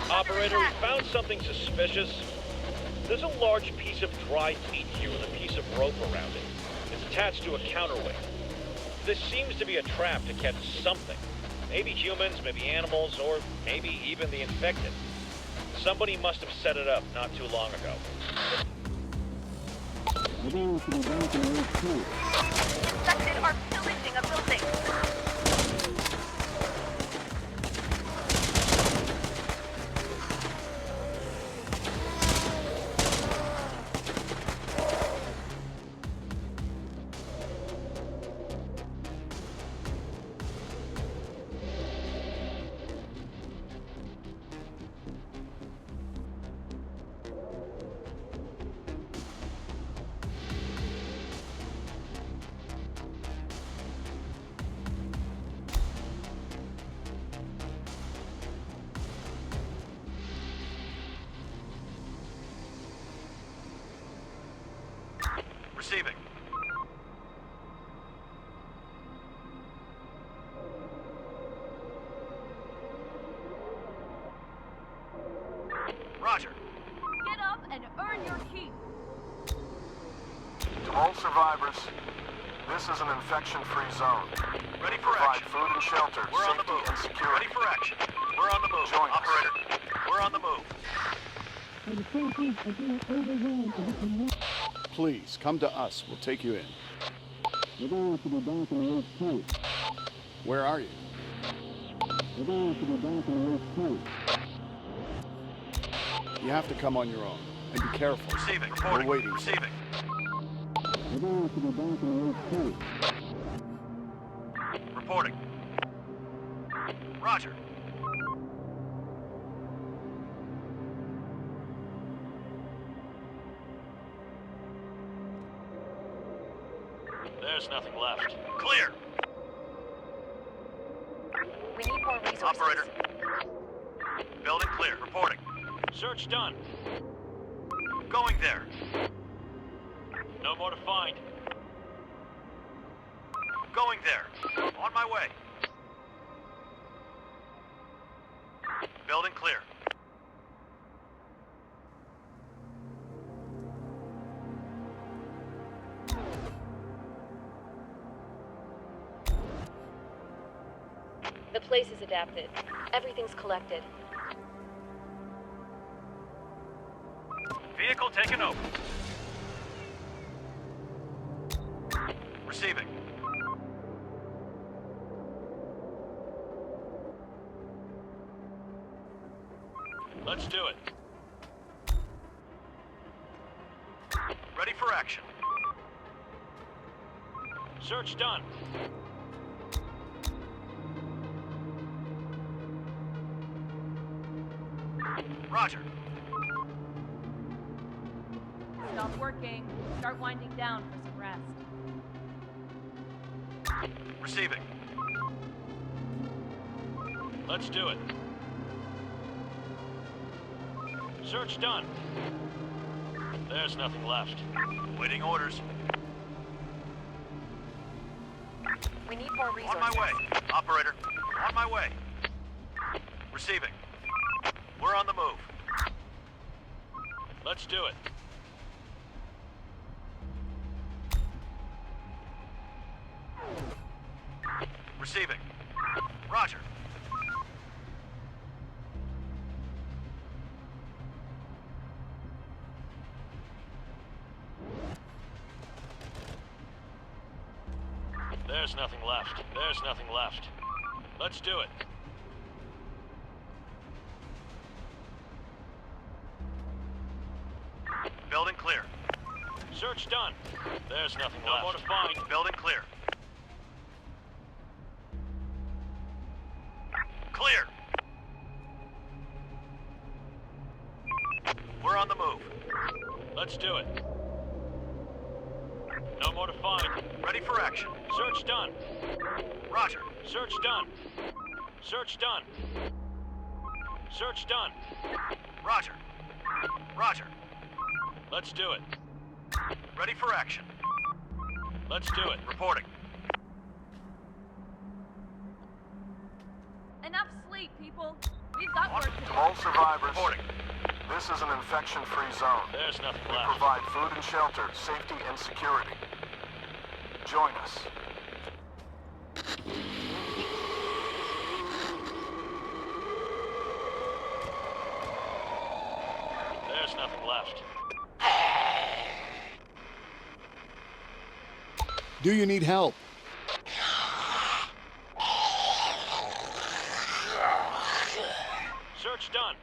Operator, we found something suspicious. There's a large piece of dried meat here with a piece of rope around it. It's attached to a counterweight. This seems to be a trap to catch something. Maybe humans, maybe animals, or maybe even the infected. Somebody must have set it up not too long ago. Infected are pillaging a building. Receiving. Roger. Get up and earn your keep. To all survivors, this is an infection-free zone. Ready We for provide action. food and shelter, We're on the safety move. and security. Ready for action. We're on the move. Join us. Operator, we're on the move. Please, come to us. We'll take you in. We're going to be back in HQ. Where are you? We're going to be back in HQ. You have to come on your own. And be careful. Receiving. We're Reporting. waiting. Receiving. We're going to be back in HQ. Reporting. Roger. There's nothing left. Clear. We need more resources. Operator. Building clear. Reporting. Search done. Going there. No more to find. Going there. On my way. Building clear. The place is adapted. Everything's collected. Vehicle taken over. Receiving. Let's do it. Ready for action. Search done. Roger. Stop working. Start winding down for some rest. Receiving. Let's do it. Search done. There's nothing left. Waiting orders. We need more resources. On my way. Operator, on my way. Receiving. We're on the move. Let's do it. Receiving. Roger. There's nothing left. There's nothing left. Let's do it. Building clear. Search done. There's nothing left. No more to find. Building clear. Clear. We're on the move. Let's do it. No more to find. Ready for action. Search done. Roger. Search done. Search done. Search done. Roger. Roger. Let's do it. Ready for action. Let's do it. Reporting. Enough sleep, people. We've got work to do. To all survivors, Reporting. this is an infection-free zone. There's nothing We left. provide food and shelter, safety and security. Join us. left. Do you need help? Search done.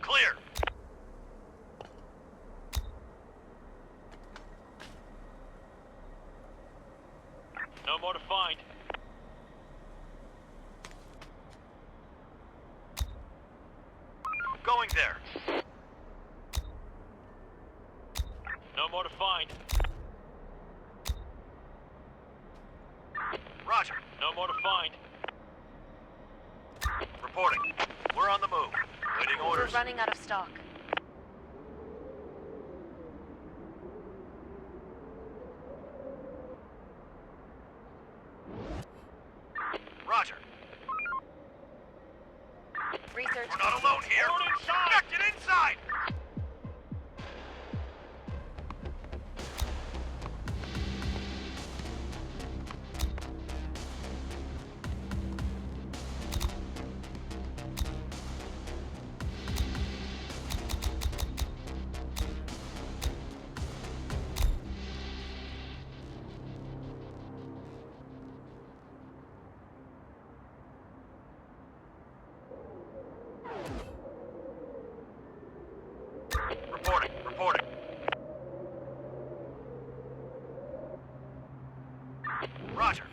Clear. No more to find. Going there. No more to find. Roger. No more to find. Reporting. We're on the move. Waiting orders. We're running out of stock. Roger. Research. We're not alone here. Inside. Get inside. Reporting. Reporting. Roger.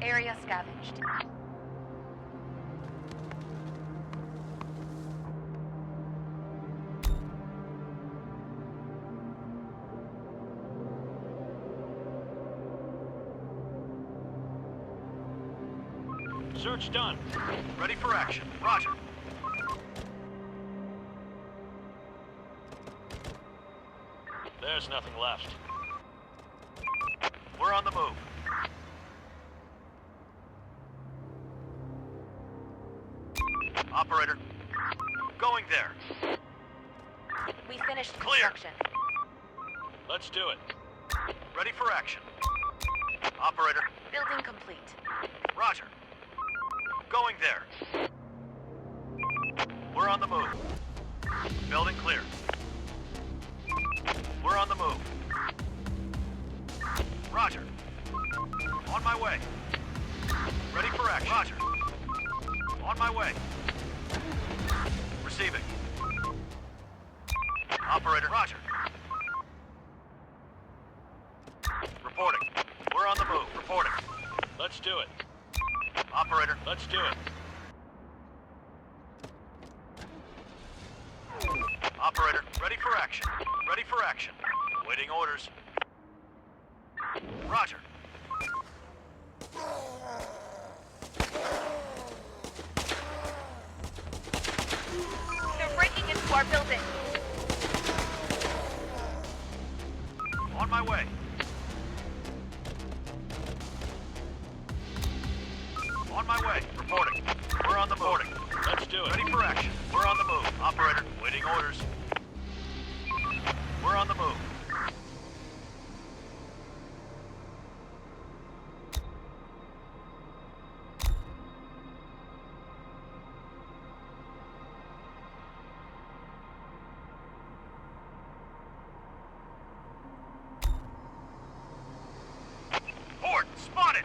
Area scavenged. Search done. Ready for action. Roger. There's nothing left. We're on the move. Operator. Going there. We finished Clear. construction. Let's do it. Ready for action. Operator. Building complete. Roger. Going there. We're on the move. Building clear. We're on the move. Roger. On my way. Ready for action. Roger. On my way. Receiving. Operator. Roger. Reporting. We're on the move. Reporting. Let's do it. Operator. Let's do it. Operator. Ready for action. Ready for action. Waiting orders. Roger. They're breaking into our building. On my way. On my way. Reporting. We're on the move. Let's do it. Ready for action. We're on the move. Operator. Waiting orders. We're on the move. Port spotted.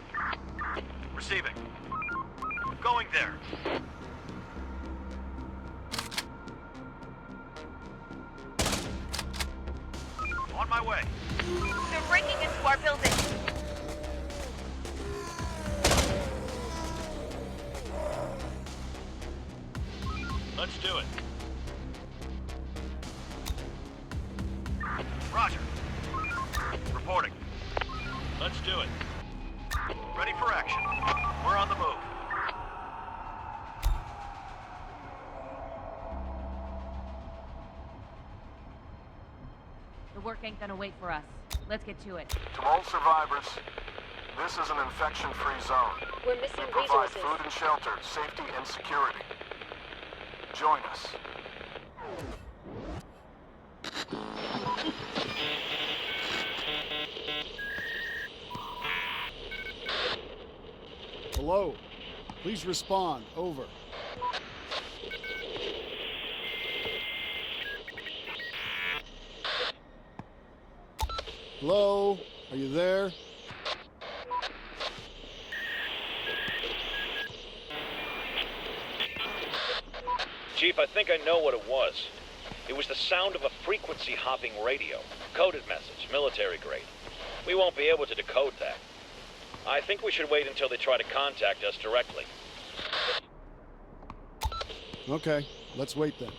Receiving. Going there. On my way. They're breaking into our building. Let's do it. Roger. Reporting. Let's do it. Ready for action. We're on the move. The work ain't gonna wait for us. Let's get to it. To all survivors, this is an infection-free zone. We're missing We provide resources. food and shelter, safety and security. Join us. Hello? Please respond. Over. Hello? Are you there? Chief, I think I know what it was. It was the sound of a frequency-hopping radio. Coded message, military grade. We won't be able to decode that. I think we should wait until they try to contact us directly. Okay, let's wait then.